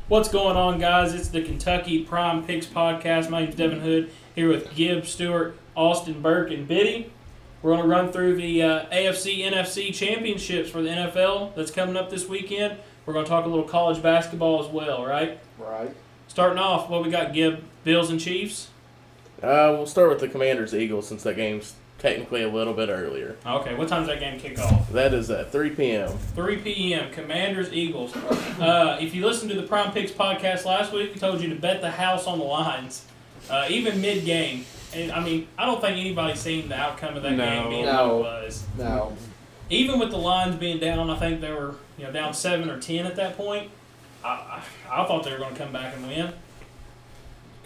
What's going on, guys? It's the Kentucky Prime Picks podcast. My name's Devin Hood, here with Gibb, Stewart, Austin, Burke, and Biddy. We're going to run through the AFC, NFC championships for the NFL that's coming up this weekend. We're going to talk a little college basketball as well, right? Right. Starting off, what we got, Gibb? Bills and Chiefs? We'll start with the Commanders-Eagles since that game's technically a little bit earlier. Okay, what time does that game kick off? That is at 3 p.m. 3 p.m., Commanders-Eagles. If you listened to the Prime Picks podcast last week, we told you to bet the house on the lines, even mid-game. And, I don't think anybody's seen the outcome of that game being what it was. No. Even with the lines being down, I think they were down 7 or 10 at that point. I thought they were going to come back and win.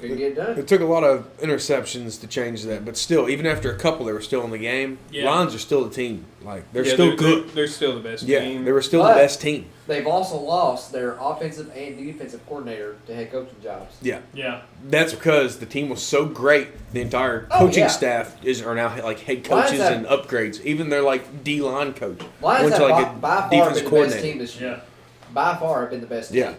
Couldn't get it done. It took a lot of interceptions to change that, but still, even after a couple, they were still in the game. Yeah. Lions are still the team. They're still good. They're still the best Yeah, team. they were still But the best team. They've also lost their offensive and defensive coordinator to head coaching jobs. Yeah. That's because the team was so great. The entire coaching staff are now head coaches and upgrades. Even their D-line coach Lions went have to by far defense been the best team this year. Yeah. By far have been the best team. Yeah.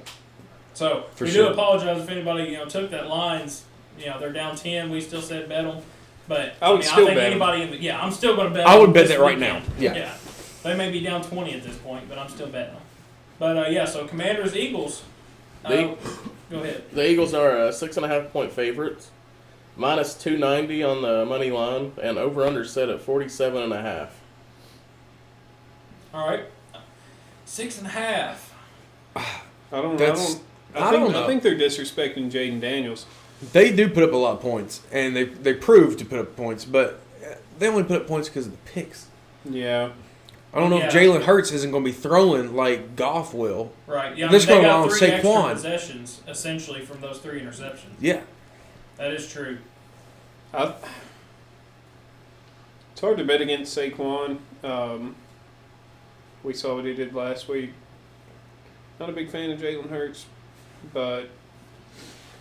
So, For we sure. do apologize if anybody took that lines. They're down 10. We still said bet them. But I would still think bet 'em. anybody I'm still going to bet I would them bet this that right weekend. now. Yeah. They may be down 20 at this point, but I'm still betting them. But, so Commanders, Eagles. They- Go ahead. The Eagles are 6.5-point favorites, minus 290 on the money line, and over/under set at 47.5. All right. 6.5. I don't know. I think they're disrespecting Jaden Daniels. They do put up a lot of points, and they proved to put up points, but they only put up points because of the picks. Yeah. I don't know if Jalen Hurts isn't going to be throwing like Goff will. Right. Yeah. Let's they go got along with 3 extra Saquon. possessions, essentially, from those 3 interceptions. Yeah. That is true. It's hard to bet against Saquon. We saw what he did last week. Not a big fan of Jalen Hurts, but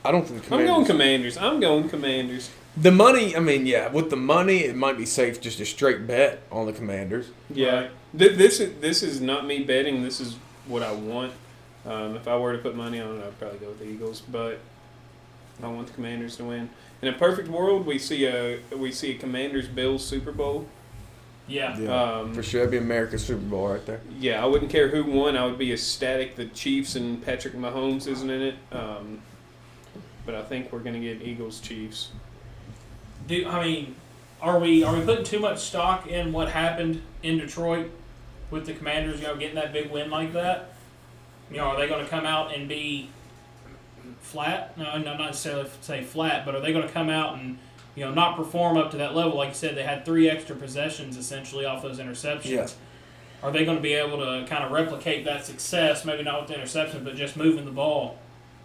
I don't think the Commanders. I'm going Commanders. The money, with the money, it might be safe just a straight bet on the Commanders. Yeah. Right. This is not me betting. This is what I want. If I were to put money on it, I'd probably go with the Eagles, but I want the Commanders to win. In a perfect world, we see a Commanders-Bills Super Bowl. Yeah. For sure. That'd be America's Super Bowl right there. Yeah, I wouldn't care who won. I would be ecstatic the Chiefs and Patrick Mahomes isn't in it. But I think we're going to get Eagles-Chiefs. Are we putting too much stock in what happened in Detroit with the Commanders, getting that big win like that? Are they going to come out and be flat? No, not necessarily say flat, but are they going to come out and not perform up to that level? Like you said, they had 3 extra possessions essentially off those interceptions. Yeah. Are they going to be able to kind of replicate that success? Maybe not with the interceptions, but just moving the ball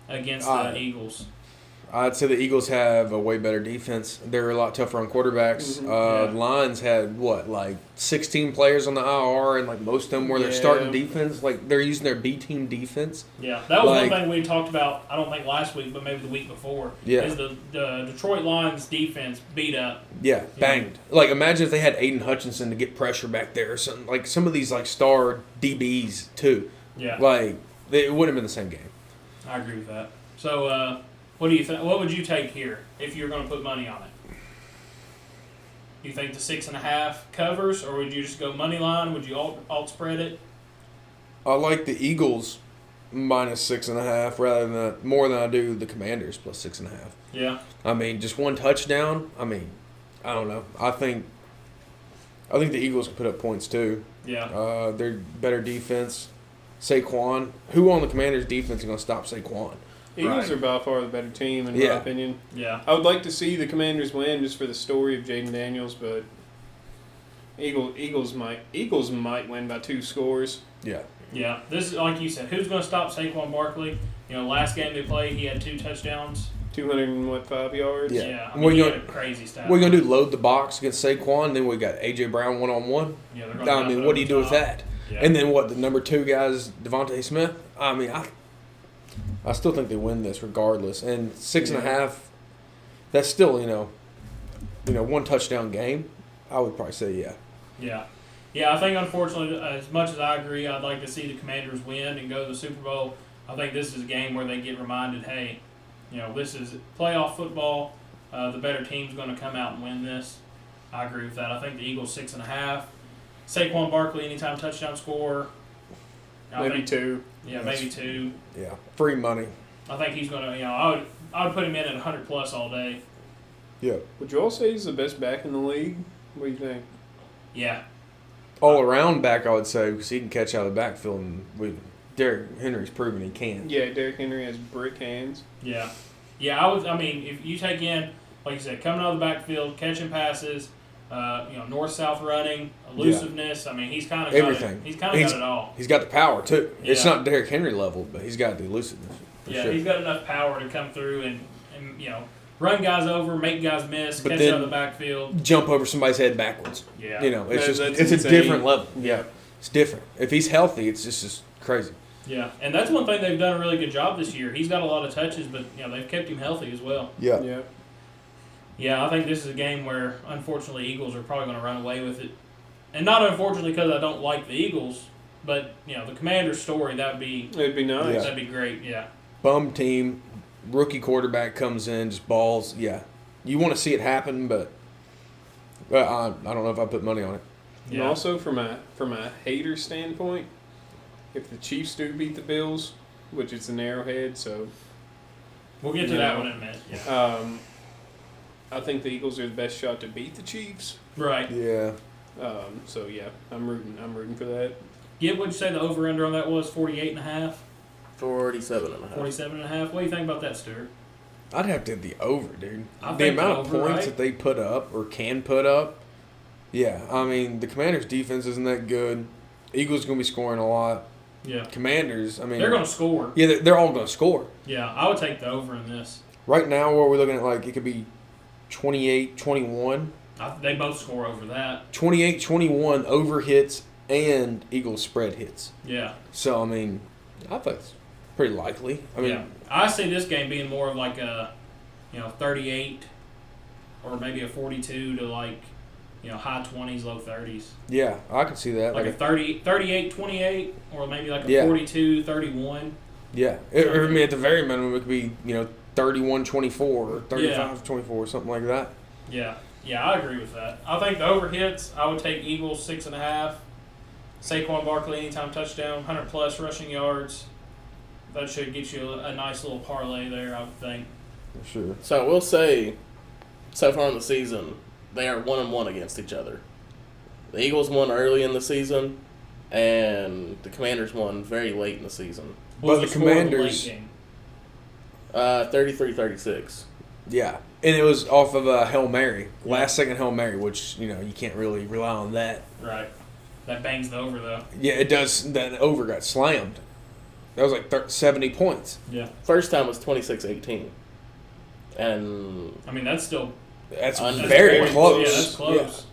against the Eagles. I'd say the Eagles have a way better defense. They're a lot tougher on quarterbacks. Yeah. The Lions had, 16 players on the IR, and most of them were their starting defense. They're using their B-team defense. Yeah, that was one thing we talked about, I don't think last week, but maybe the week before, is the Detroit Lions defense beat up. Yeah, banged. Imagine if they had Aiden Hutchinson to get pressure back there or something. Some of these, star DBs, too. Yeah. It wouldn't have been the same game. I agree with that. So, what do you think? What would you take here if you're going to put money on it? Do you think the 6.5 covers, or would you just go money line? Would you alt spread it? I like the Eagles minus 6.5 rather than more than I do the Commanders plus 6.5. Yeah. Just one touchdown. I don't know. I think the Eagles can put up points too. Yeah. They're better defense. Saquon. Who on the Commanders' defense is going to stop Saquon? Eagles are by far the better team, in my opinion. Yeah. I would like to see the Commanders win just for the story of Jaden Daniels, but Eagles might win by 2 scores. Yeah. Yeah. This is, like you said, who's going to stop Saquon Barkley? Last game they played, he had 2 touchdowns. 205 yards? Yeah. He had a crazy stat. We're going to do load the box against Saquon, then we got A.J. Brown one-on-one. Yeah, they're going to what do you do with that? Yeah. And then the number 2 guy is Devontae Smith? I still think they win this regardless. And 6.5, that's still, one touchdown game. I would probably say yeah. Yeah. Yeah, I think unfortunately, as much as I agree, I'd like to see the Commanders win and go to the Super Bowl. I think this is a game where they get reminded, hey, this is playoff football. The better team's going to come out and win this. I agree with that. I think the Eagles 6.5. Saquon Barkley anytime touchdown score. Maybe 2. Yeah, maybe 2. Yeah, free money. I think he's going to. I would put him in at 100+ all day. Yeah. Would you all say he's the best back in the league? What do you think? Yeah. All around back, I would say, because he can catch out of the backfield, and Derrick Henry's proven he can. Yeah, Derrick Henry has brick hands. Yeah. Yeah, I mean, if you take in, like you said, coming out of the backfield, catching passes, north-south running, elusiveness. Yeah. I mean, he's kind of everything. He's kind of got it all. He's got the power too. Yeah. It's not Derrick Henry level, but he's got the elusiveness. Yeah, sure. He's got enough power to come through and run guys over, make guys miss, but catch then out of the backfield, jump over somebody's head backwards. Yeah, it's that's a insane. different level. Yeah, it's different. If he's healthy, it's just crazy. Yeah, and that's one thing they've done a really good job this year. He's got a lot of touches, but they've kept him healthy as well. Yeah. Yeah. Yeah, I think this is a game where, unfortunately, Eagles are probably going to run away with it. And not unfortunately because I don't like the Eagles, but, the Commanders' story, It'd be nice. Yeah. that'd be great, yeah. Bum team, rookie quarterback comes in, just balls. Yeah. You want to see it happen, but I don't know if I put money on it. And also, from a hater standpoint, if the Chiefs do beat the Bills, which it's an Arrowhead, so We'll get to that one in a minute. Yeah. I think the Eagles are the best shot to beat the Chiefs. Right. Yeah. So yeah, I'm rooting for that. Yeah, what'd you say the over-under on that was? 48.5? 47.5. 47.5? What do you think about that, Stuart? I'd have to have the over, dude. I The think amount of the over, points right? that they put up or can put up. Yeah. I mean, the Commanders' defense isn't that good. Eagles going to be scoring a lot. Yeah. Commanders, I mean. They're going to score. Yeah, they're all going to score. Yeah, I would take the over in this. Right now, what we're looking at, like, it could be 28-21. They both score over that. 28-21 over hits and Eagles spread hits. Yeah. So, I mean, I think it's pretty likely. I mean, yeah. I see this game being more of like a, 38 or maybe a 42 to like, high 20s, low 30s. yeah, I can see that. Like a 38-28 or maybe like a Yeah. 42-31. Yeah. I mean, at the very minimum, it could be, 31-24 or 35-24, something like that. Yeah. Yeah, I agree with that. I think the over hits, I would take Eagles 6.5. Saquon Barkley anytime touchdown, 100+ rushing yards. That should get you a nice little parlay there, I would think. For sure. So I will say, so far in the season, they are 1-1 against each other. The Eagles won early in the season, and the Commanders won very late in the season. What But was the score of Commanders- late game? 33-36. Yeah. And it was off of a Hail Mary, last-second Hail Mary, which, you can't really rely on that. Right. That bangs the over, though. Yeah, it does. That over got slammed. That was like 70 points. Yeah. First time was 26-18. And I mean, that's still That's That's very close. Yeah, that's close.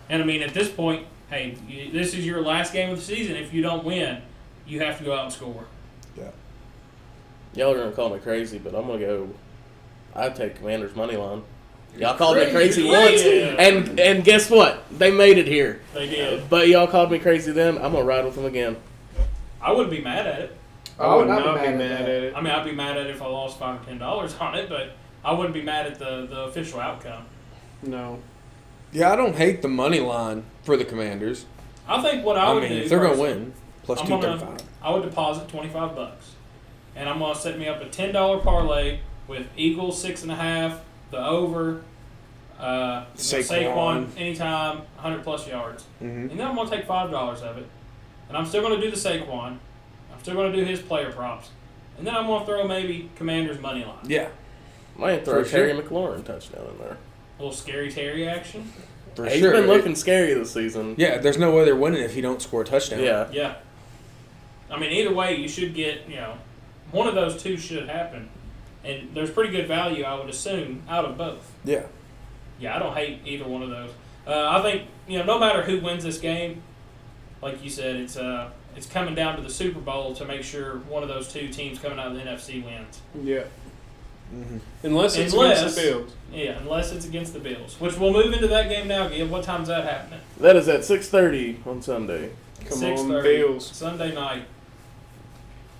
And, I mean, at this point, hey, this is your last game of the season. If you don't win, you have to go out and score. Yeah. y'all are going to call me crazy, but I'm going to go, I'd take Commanders' money line. Y'all called me crazy once, and guess what? They made it here. They did. But y'all called me crazy then. I'm going to ride with them again. I wouldn't be mad at it. I would not not be be mad mad at it. I mean, I'd be mad at it if I lost $5 or $10 on it, but I wouldn't be mad at the official outcome. No. Yeah, I don't hate the money line for the Commanders. I think what I would do, if they're going to personally, win, plus I'm gonna- 235. I would deposit $25, and I'm gonna set me up a $10 parlay with Eagles 6.5, the over, Saquon anytime, 100+ yards, Mm-hmm. and then I'm gonna take $5 of it, and I'm still gonna do the Saquon, I'm still gonna do his player props, and then I'm gonna throw maybe Commanders money line, Yeah, Might throw a For Terry sure. McLaurin touchdown in there. a little scary Terry action. for He's sure. been looking scary this season. Yeah, there's no way they're winning if you don't score a touchdown. Yeah. Yeah. I mean, either way, you should get, one of those two should happen. And there's pretty good value, I would assume, out of both. Yeah. Yeah, I don't hate either one of those. I think, no matter who wins this game, like you said, it's coming down to the Super Bowl to make sure one of those two teams coming out of the NFC wins. Yeah. Mm-hmm. Unless it's against the Bills. Yeah, unless it's against the Bills. Which we'll move into that game now, Gib. What time's that happening? That is at 6:30 on Sunday. Come on, 6:30, Bills. Sunday night.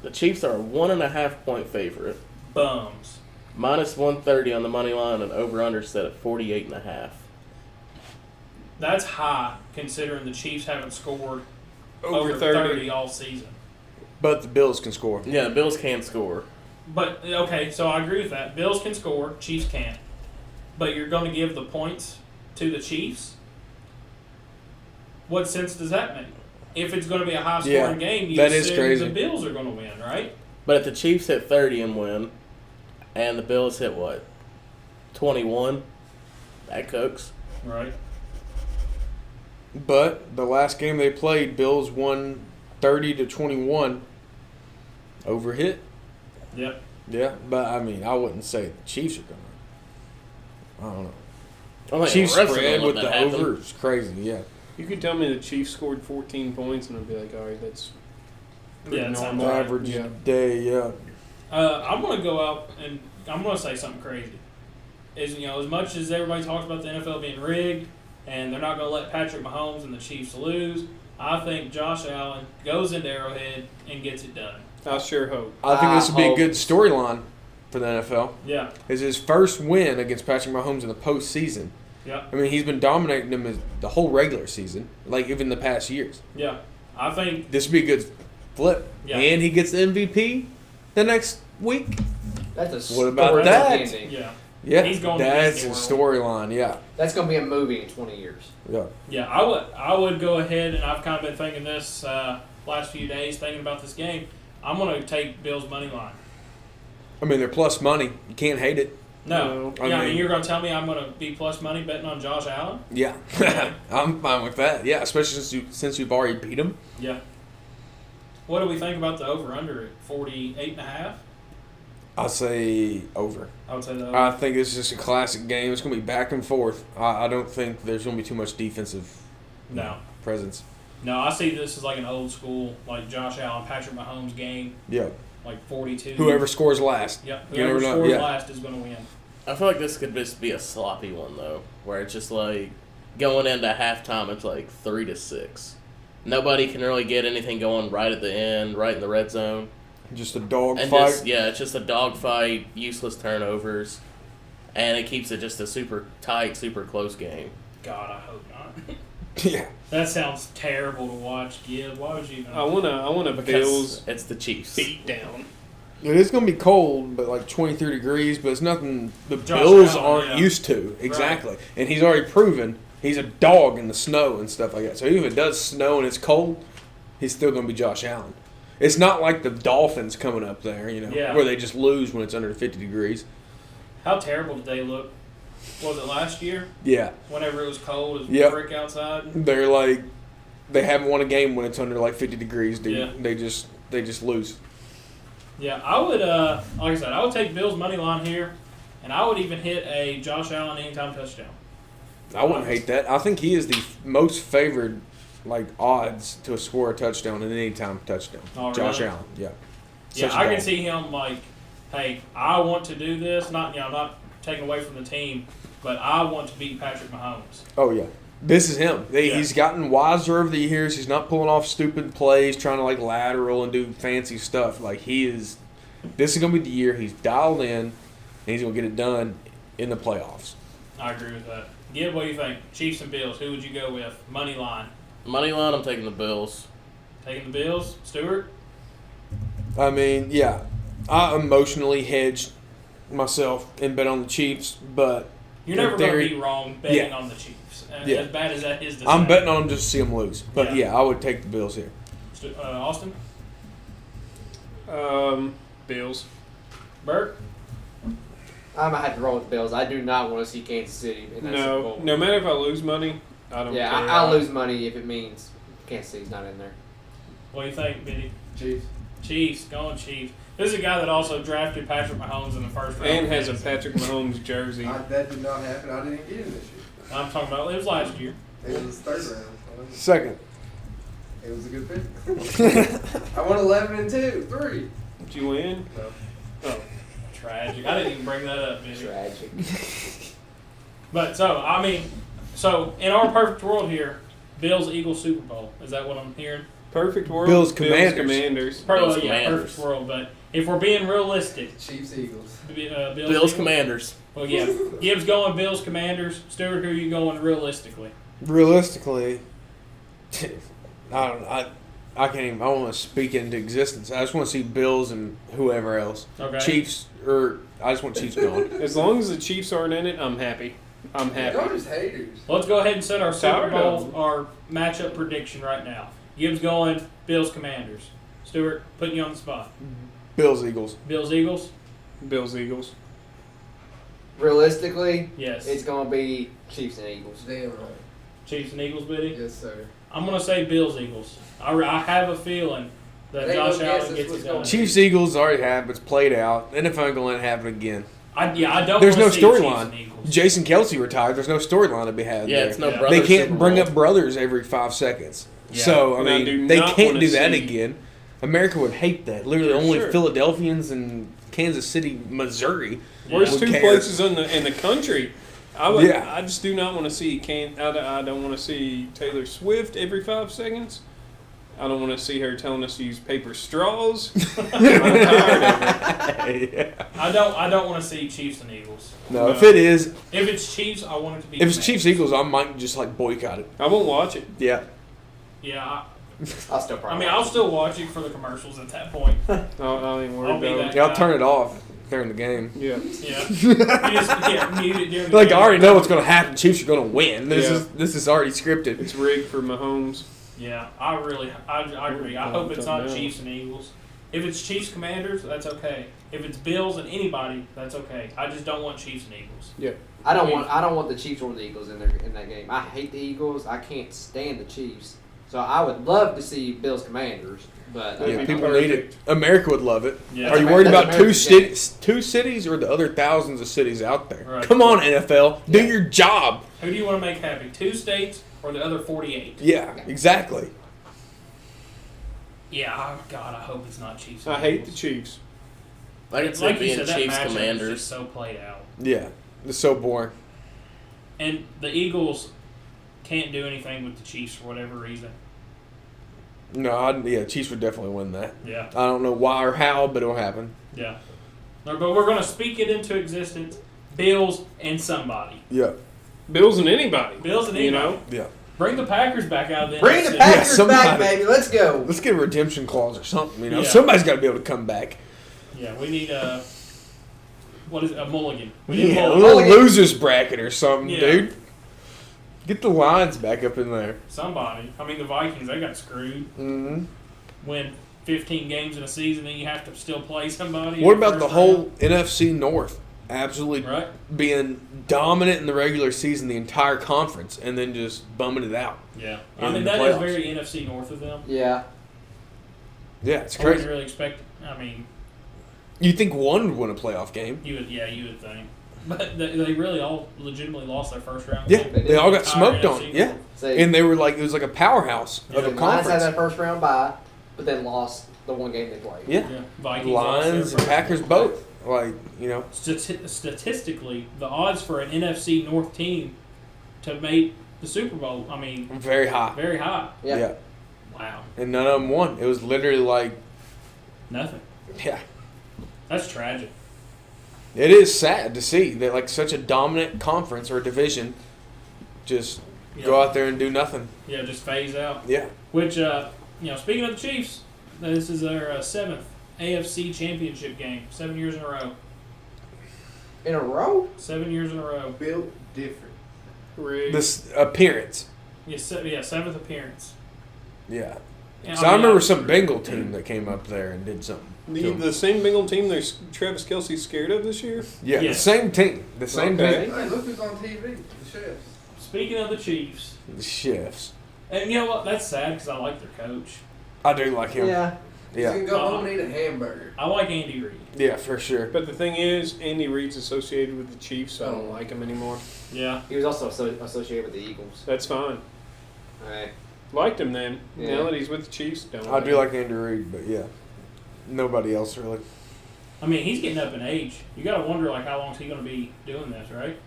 The Chiefs are a 1.5-point favorite. Bums. Minus 130 on the money line and over-under set at 48.5. That's high considering the Chiefs haven't scored Over over 30. 30 all season. But the Bills can score. Yeah, the Bills can score. But, okay, so I agree with that. Bills can score, Chiefs can't. But you're going to give the points to the Chiefs? What sense does that make? If it's going to be a high-scoring game, you that is assume crazy. the Bills are going to win, right? But if the Chiefs hit 30 and win, and the Bills hit what? 21? That cooks. Right. But the last game they played, Bills won 30-21. Over hit. Yep. Yeah, but I mean, I wouldn't say the Chiefs are gonna. I don't know. I think Chiefs the refs are spread gonna with let the that happen. over is crazy. Yeah. You could tell me the Chiefs scored 14 points, and I'd be like, all right, that's pretty Yeah, it sounds normal. right. Average Yeah. day. Yeah. I'm going to go out and I'm going to say something crazy. As much as everybody talks about the NFL being rigged and they're not going to let Patrick Mahomes and the Chiefs lose, I think Josh Allen goes into Arrowhead and gets it done. I sure hope. I think this would be a hope- good storyline for the NFL. Yeah. Is his first win against Patrick Mahomes in the postseason. Yeah. I mean, he's been dominating them the whole regular season, like even the past years. Yeah. I think This would be a good flip. Yeah. And he gets the MVP the next week. That's a What about story that? ending. yeah. Yeah, He's going to that's a Disney World. storyline. Yeah, That's going to be a movie in 20 years. yeah. Yeah, I would go ahead, and I've kind of been thinking this last few days, thinking about this game. I'm going to take Bills money line. I mean, they're plus money. You can't hate it. No, I yeah, I mean mean- you're going to tell me I'm going to be plus money betting on Josh Allen? Yeah, I'm fine with that. Yeah, especially since you've already beat him. Yeah. What do we think about the over/under at 48.5? I say over. I would say the over. I think it's just a classic game. It's going to be back and forth. I don't think there's going to be too much defensive No. presence. No, I see this as like an old school, like Josh Allen, Patrick Mahomes game, Yeah, like 42. whoever scores last. Yep. You Whoever never know, scores yeah. last is going to win. I feel like this could just be a sloppy one though, where it's just like going into halftime, it's like 3-6. Nobody can really get anything going right at the end, right in the red zone. Just a dog And fight. it's just a dogfight, useless turnovers, and it keeps it just a super tight, super close game. God, I hope not. Yeah. That sounds terrible to watch, Gib. Why would you even? I want a Because Bills it's the Chiefs. beat down. It is going to be cold, but like 23 degrees, but it's nothing the Josh Bills Allen, aren't yeah. used to. Exactly. And he's already proven he's a dog in the snow and stuff like that. So even if it does snow and it's cold, he's still going to be Josh Allen. It's not like the Dolphins coming up there, Yeah. where they just lose when it's under 50 degrees. How terrible did they look? Was it last year? Yeah. Whenever it was cold as Yep. frick outside? They're like, they haven't won a game when it's under like 50 degrees, dude. Yeah. They just lose. Yeah, I would, like I said, I would take Bills money line here, and I would even hit a Josh Allen anytime touchdown. I wouldn't hate that. I think he is the most favored, like, odds to score a touchdown in any time touchdown. Oh, Josh really? Allen, yeah. Yeah, Such a I can dog. see him like, hey, I want to do this. Not taking away from the team, but I want to beat Patrick Mahomes. Oh, yeah. This is him. Yeah. He's gotten wiser over the years. He's not pulling off stupid plays, trying to, like, lateral and do fancy stuff. Like, he is – this is going to be the year he's dialed in, and he's going to get it done in the playoffs. I agree with that. Gib, what do you think? Chiefs and Bills, who would you go with? Money line. Money line, I'm taking the Bills. Taking the Bills? Stewart? I mean, yeah. I emotionally hedged myself and bet on the Chiefs, but You're in never going theory- to be wrong betting Yeah. on the Chiefs. Yeah. As bad as that is to I'm say. betting on them just to see them lose. But, Yeah. yeah, I would take the Bills here. Austin? Bills. Bert? I'm going to have to roll with the Bills. I do not want to see Kansas City in that Super No, Bowl. no matter if I lose money, I don't Yeah, care. I'll lose money if it means Kansas City's not in there. What do you think, Biddy? Chiefs. Chiefs. Going Chiefs. This is a guy that also drafted Patrick Mahomes in the first round. And has a Patrick Mahomes jersey. That did not happen. I didn't get him this year. I'm talking about it was last year. It was third round. Second. It was a good pick. I won 11-2, 3. Did you win? No. Oh. Tragic. I didn't even bring that up, Biddy. Tragic. But so in our perfect world here, Bills Eagles Super Bowl. Is that what I'm hearing? Perfect world. Bills, Commanders. Commanders. Bills, Yeah, Commanders. perfect world. But if we're being realistic, Chiefs, Eagles. Bills, Bills Commanders. Well, yeah, Gibbs going Bills Commanders. Stewart, who are you going realistically? Realistically, I don't. I can't even. I don't want to speak it into existence. I just want to see Bills and whoever else. Okay. Chiefs, or I just want Chiefs going. As long as the Chiefs aren't in it, I'm happy. I'm happy. Y'all just haters. Let's go ahead and set our Super Tired of Bowl, our matchup prediction right now. Gibbs going Bills Commanders. Stewart, putting you on the spot. Bills, Eagles. Bills Eagles. Bills, Eagles. Realistically, Yes. it's going to be Chiefs and Eagles. Damn right. Chiefs and Eagles, Biddy. Yes, sir. I'm gonna say Bills Eagles. I have a feeling that It ain't no Josh guess, Allen that's gets what's it done. going Chiefs, Eagles already happened. It's played out. NFL ain't gonna let it happen again. I don't. There's wanna no see Chiefs and storyline. Eagles. Jason Kelsey retired. There's no storyline to be had Yeah, there. it's no Yeah. brother. They can't Super bring Bowl. up brothers every 5 seconds. Yeah. So, I And I mean, do they not can't wanna do that see- again. America would hate that. Literally, For only sure. Philadelphians and Kansas City, Missouri. Where's would two care. places in the country? Yeah. I just do not want to see I don't want to see Taylor Swift every 5 seconds. I don't want to see her telling us to use paper straws. I'm tired of it. Yeah. I don't want to see Chiefs and Eagles. No, if it is, If it's Chiefs, I want it to be. if it's Commanders. Chiefs Eagles, I might just like boycott it. I won't watch it. Yeah. Yeah. I'll still probably. I'll still watch it for the commercials at that point. I ain't worried I'll be about that it. Yeah, I'll turn it off during the game. Yeah. Yeah. You just mute it during the Like I game. already know what's going to happen. Chiefs are going to win. Yeah. This is already scripted. It's rigged for Mahomes. Yeah, I agree. I hope it's not Chiefs and Eagles. If it's Chiefs Commanders, that's okay. If it's Bills and anybody, that's okay. I just don't want Chiefs and Eagles. I don't want the Chiefs or the Eagles in that game. I hate the Eagles. I can't stand the Chiefs. So I would love to see Bills Commanders, but That'd Yeah, be people need it. America would love it. Yeah. Are you worried That's about two American cities or the other thousands of cities out there? Right. Come on, NFL, do Yeah. your job. Who do you want to make happy? 2 states or the other 48? Yeah, exactly. Yeah, God, I hope it's not Chiefs. I and hate Eagles. the Chiefs. I can see Like it you being said, that Chiefs matchup is Commanders. just so played out. Yeah, it's so boring. And the Eagles can't do anything with the Chiefs for whatever reason. No, Chiefs would definitely win that. Yeah, I don't know why or how, but it'll happen. yeah. No, but we're going to speak it into existence. Bills and somebody. Yeah, Bills and anybody. Bills and You anybody. know? yeah. Bring the Packers back out of the bring the NFC. Packers somebody. back, baby. Let's go. Let's get a redemption clause or something. You know, Yeah. somebody's got to be able to come back. Yeah, we need a mulligan. We need Yeah, a a mulligan. little losers bracket or something, Yeah. dude. Get the Lions back up in there. Somebody. I mean, the Vikings, they got screwed. Mm-hmm. Win 15 games in a season, and you have to still play somebody. What in about the first whole round. NFC North? Absolutely Right? being dominant in the regular season, the entire conference, and then just bumming it out. Yeah. In I mean, the that is playoffs. very NFC North of them. Yeah. Yeah, it's I wouldn't crazy. really expect. I mean, You think one would win a playoff game? you would think, but they really all legitimately lost their first round. Yeah, game. they all got Entire smoked on. NFC Yeah, North. Say, and they were like it was like a powerhouse Yeah. of the a Lions had conference. that first round bye, but then lost the one game they played. Yeah, Yeah. Vikings lost their Lions and first Packers round. both. Like Statistically, the odds for an NFC North team to make the Super Bowl, I mean, very high. very high. Yeah. Yeah, Wow. and none of them won. It was literally like, Nothing. yeah. That's tragic. It is sad to see that like such a dominant conference or division just go out there and do nothing. Yeah, just phase out. Yeah. Which, speaking of the Chiefs, this is their 7th AFC Championship game. 7 years in a row. In a row? 7 years in a row. Built different. Rigged. This appearance. Yeah, 7th appearance. Yeah. Yeah, So I remember some Bengal team that came up there and did something. The same Bengal team there's Travis Kelsey scared of this year? Yeah, Yeah. the same team. The same Okay. team. Hey, look who's on TV. The chefs. Speaking of the Chiefs, The Chefs. and you know what? That's sad because I like their coach. I do like him. Yeah. You Yeah. can go home and eat a hamburger. I like Andy Reid. Yeah, for sure. But the thing is, Andy Reid's associated with the Chiefs, so I don't like him anymore. Yeah. He was also associated with the Eagles. That's fine. Alright. Liked him then. Yeah. Now that he's with the Chiefs, don't I do like Andy Reid, but yeah. Nobody else really. I mean, he's getting up in age. You got to wonder, like, how long is he going to be doing this, right?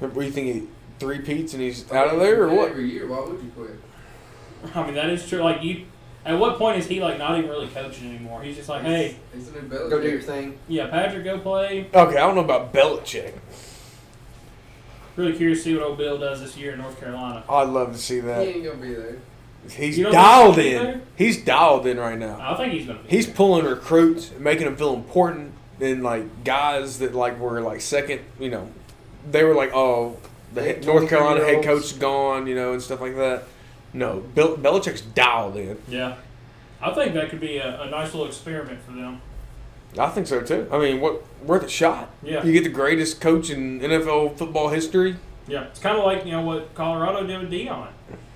What do you think? He three-peats and he's out of there, or what? Every year, why would you quit? I mean, that is true. Like, you At what point is he like not even really coaching anymore? He's just like, hey, He's a new Belichick. Go do your thing. yeah, Patrick, go play. Okay, I don't know about Belichick. Really curious to see what old Bill does this year in North Carolina. I'd love to see He that. ain't gonna be there. He's You don't dialed think he's in. there? He's dialed in right now. I think he's gonna be. He's there. pulling recruits, making them feel important, and like guys that like were like second. You know, they were like, oh, the Like North Carolina head 23-year-olds. coach is gone. You know, and stuff like that. No, Belichick's dialed in. Yeah, I think that could be a nice little experiment for them. I think so too. I mean, what worth a shot? Yeah. You get the greatest coach in NFL football history. Yeah, it's kind of like what Colorado did with Dion.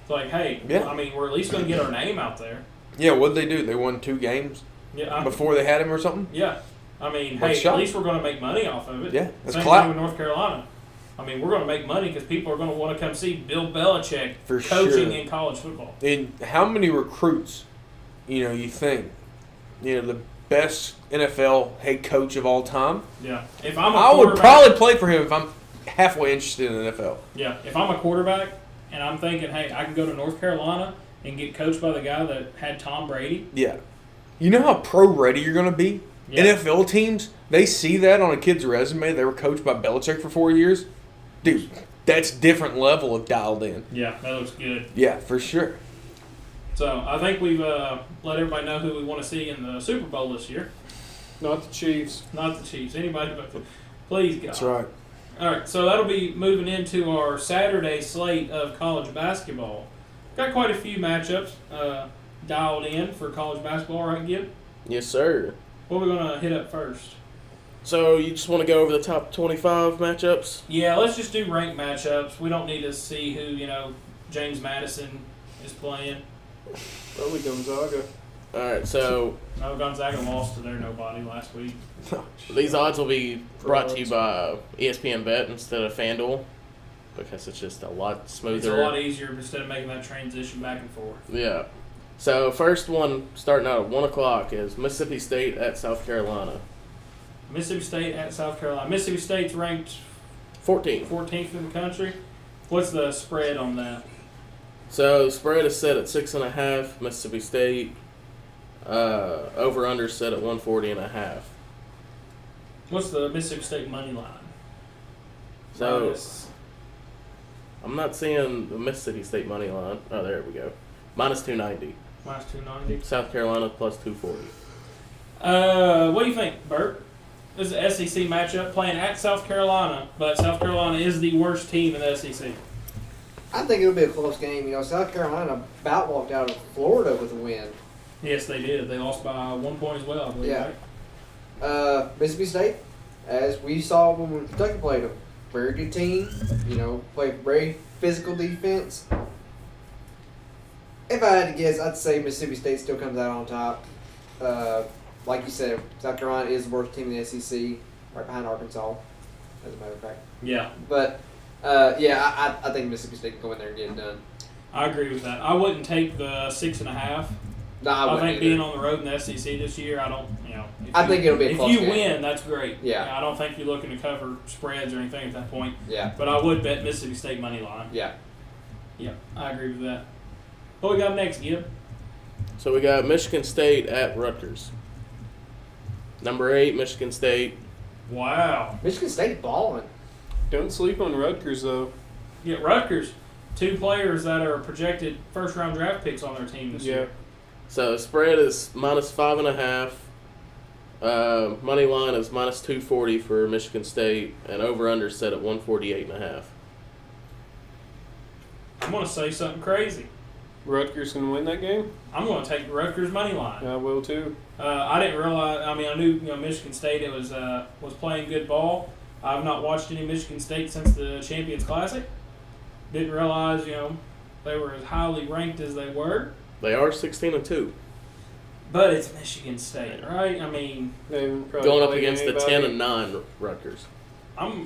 It's like, hey, Yeah. I mean, we're at least going to get our name out there. Yeah, what'd they do? They won 2 games Yeah, before they had him or something. yeah. I mean, What hey, shot? at least we're going to make money off of it. Yeah, that's Same clout. thing with North Carolina. I mean, we're going to make money because people are going to want to come see Bill Belichick For coaching sure. in college football. And how many recruits, you think, the best NFL head coach of all time? Yeah, if I'm a I would quarterback- probably play for him if I'm halfway interested in the NFL. Yeah, if I'm a quarterback and I'm thinking, hey, I can go to North Carolina and get coached by the guy that had Tom Brady. Yeah. You know how pro-ready you're going to be? Yeah. NFL teams, they see that on a kid's resume. They were coached by Belichick for 4 years. Dude, that's different level of dialed in. Yeah, that looks good. Yeah, for sure. So I think we've let everybody know who we want to see in the Super Bowl this year. Not the Chiefs. Not the Chiefs. Anybody but the please God. That's right. All right, so that'll be moving into our Saturday slate of college basketball. Got quite a few matchups dialed in for college basketball, right, Gib? Yes, sir. What are we going to hit up first? So you just want to go over the top 25 matchups? Yeah, let's just do ranked matchups. We don't need to see who, James Madison is playing. Probably Gonzaga. All right, so No, Gonzaga lost to their nobody last week. these odds will be brought to you by ESPN Bet instead of FanDuel because it's just a lot smoother. It's a lot easier instead of making that transition back and forth. Yeah. So first one starting out at 1 o'clock is Mississippi State at South Carolina. Mississippi State at South Carolina. Mississippi State's ranked 14. 14th in the country. What's the spread on that? So the spread is set at 6.5. Mississippi State over under set at 140.5. What's the Mississippi State money line? So Minus- I'm not seeing the Mississippi State money line. Oh, there we go. Minus 290. minus 290. South Carolina plus 240. What do you think, Bert? This is an SEC matchup playing at South Carolina, but South Carolina is the worst team in the SEC. I think it'll be a close game. South Carolina about walked out of Florida with a win. Yes, they did. They lost by 1 point as well, I believe, Yeah. right? Mississippi State, as we saw when Kentucky played them, very good team. Play very physical defense. If I had to guess, I'd say Mississippi State still comes out on top. Like you said, South Carolina is the worst team in the SEC, right behind Arkansas, as a matter of fact. Yeah, But I think Mississippi State can go in there and get it done. I agree with that. I wouldn't take the 6.5. No, I I wouldn't think either. being on the road in the SEC this year, I don't, I think it'll be a if close you game. win, that's great. Yeah. I don't think you're looking to cover spreads or anything at that point. Yeah, But I would bet Mississippi State money line. yeah. Yeah, I agree with that. What we got next, Gib? So we got Michigan State at Rutgers. Number 8, Michigan State. Wow. Michigan State balling. Don't sleep on Rutgers, though. Yeah, Rutgers. 2 players that are projected first-round draft picks on their team this year. So the spread is minus 5.5. Money line is minus 240 for Michigan State, and over under set at 148.5. I'm going to say something crazy. Rutgers going to win that game? I'm going to take the Rutgers money line. I will, too. I didn't realize. I mean, I knew Michigan State was playing good ball. I've not watched any Michigan State since the Champions Classic. Didn't realize they were as highly ranked as they were. They are 16-2, But it's Michigan State, right? I mean, They haven't probably going up played against the anybody. 10-9 Rutgers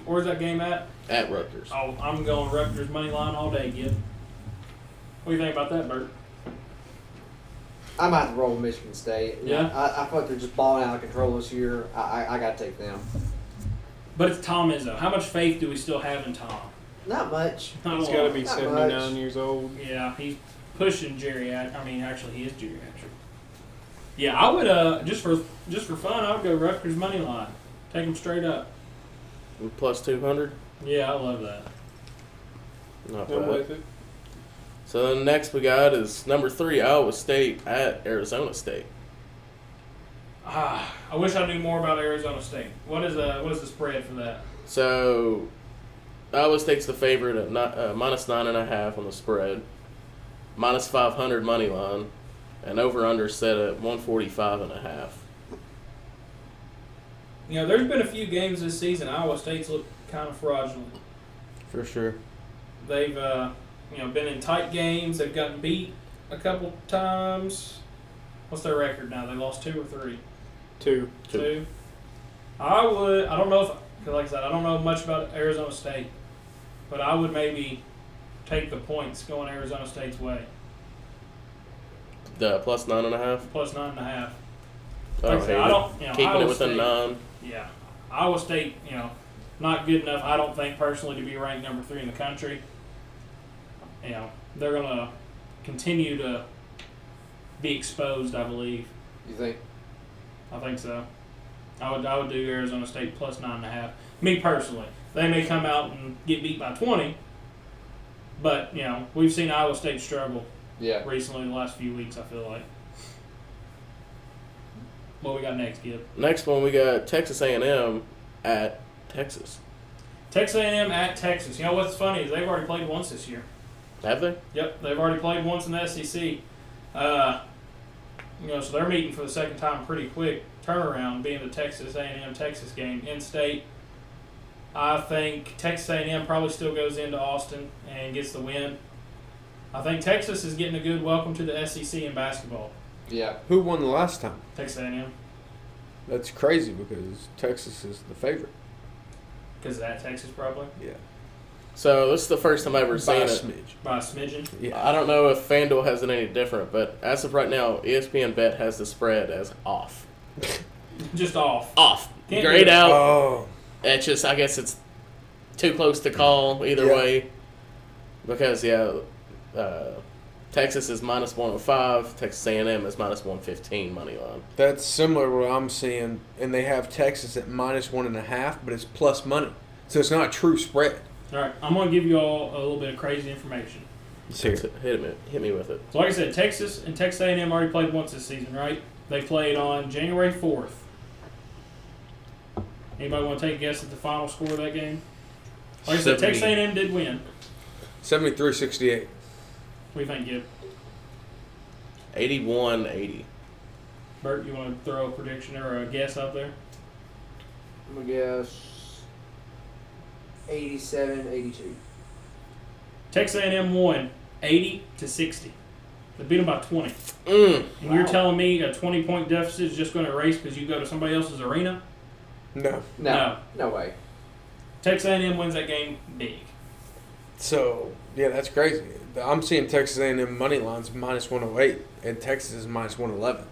where's that game at? at Rutgers. Oh, I'm going Rutgers money line all day, Gib. What do you think about that, Bert? I might have to roll with Michigan State. Yeah? I feel like they're just balling out of control this year. I got to take them. But it's Tom Izzo. How much faith do we still have in Tom? Not much. Not a He's lot. got to be Not 79 much. years old. Yeah, he's pushing geriatric. I mean, actually, he is geriatric. Yeah, I would just for fun, I would go Rutgers money line. Take them straight up. Plus 200. Yeah, I love that. Not I'm bad. with it. So then next we got is number 3, Iowa State at Arizona State. I wish I knew more about Arizona State. What is the spread for that? So Iowa State's the favorite at minus 9.5 on the spread, minus 500 money line, and over under set at 145.5. You know, there's been a few games this season. Iowa State's looked kind of fraudulent. For sure. They've been in tight games. They've gotten beat a couple times. What's their record now? They lost 2 or 3. 2. 2. I don't know if, like I said, I don't know much about Arizona State, but I would maybe take the points going Arizona State's way. The plus 9.5. Plus 9.5. I Like I don't said, hate I it. don't, Keeping Iowa it within State, 9. Yeah. Iowa State, not good enough, I don't think, personally, to be ranked number 3 in the country. They're going to continue to be exposed, I believe. You think? I think so. I would do Arizona State plus 9.5. Me personally. They may come out and get beat by 20, but, we've seen Iowa State struggle Yeah. recently the last few weeks, I feel like. What we got next, Gib? Next one we got Texas A&M at Texas. Texas A&M at Texas. You know what's funny is they've already played once this year. Have they? Yep, they've already played once in the SEC. So they're meeting for the second time pretty quick. Turnaround being the Texas A&M Texas game in state. I think Texas A&M probably still goes into Austin and gets the win. I think Texas is getting a good welcome to the SEC in basketball. Yeah. Who won the last time? Texas A&M. That's crazy because Texas is the favorite. Because of that Texas probably. Yeah. So this is the first time I've ever By seen a it. smidge. By a smidgen. Yeah. I don't know if FanDuel has it any different, but as of right now, ESPN Bet has the spread as off. Just off. Off. Can't Grayed do it. out. Oh. It's just, I guess it's too close to call either Yeah. way. Because, Texas is minus 105. Texas A&M is minus 115 money line. That's similar to what I'm seeing, and they have Texas at minus 1.5, but it's plus money, so it's not a true spread. All right, I'm going to give you all a little bit of crazy information. Let's hear it. Hit me with it. So like I said, Texas and Texas A&M already played once this season, right? They played on January 4th. Anybody want to take a guess at the final score of that game? Like I said, Texas A&M did win. 73-68. What do you think, Gib? 81-80. Bert, you want to throw a prediction or a guess out there? I'm going to guess 87-82. Texas A&M won 80-60. They beat them by 20. Mm. And you're telling me a 20-point deficit is just going to erase because you go to somebody else's arena? No. No way. Texas A&M wins that game big. So, yeah, that's crazy. I'm seeing Texas A&M money lines minus 108, and Texas is minus 111.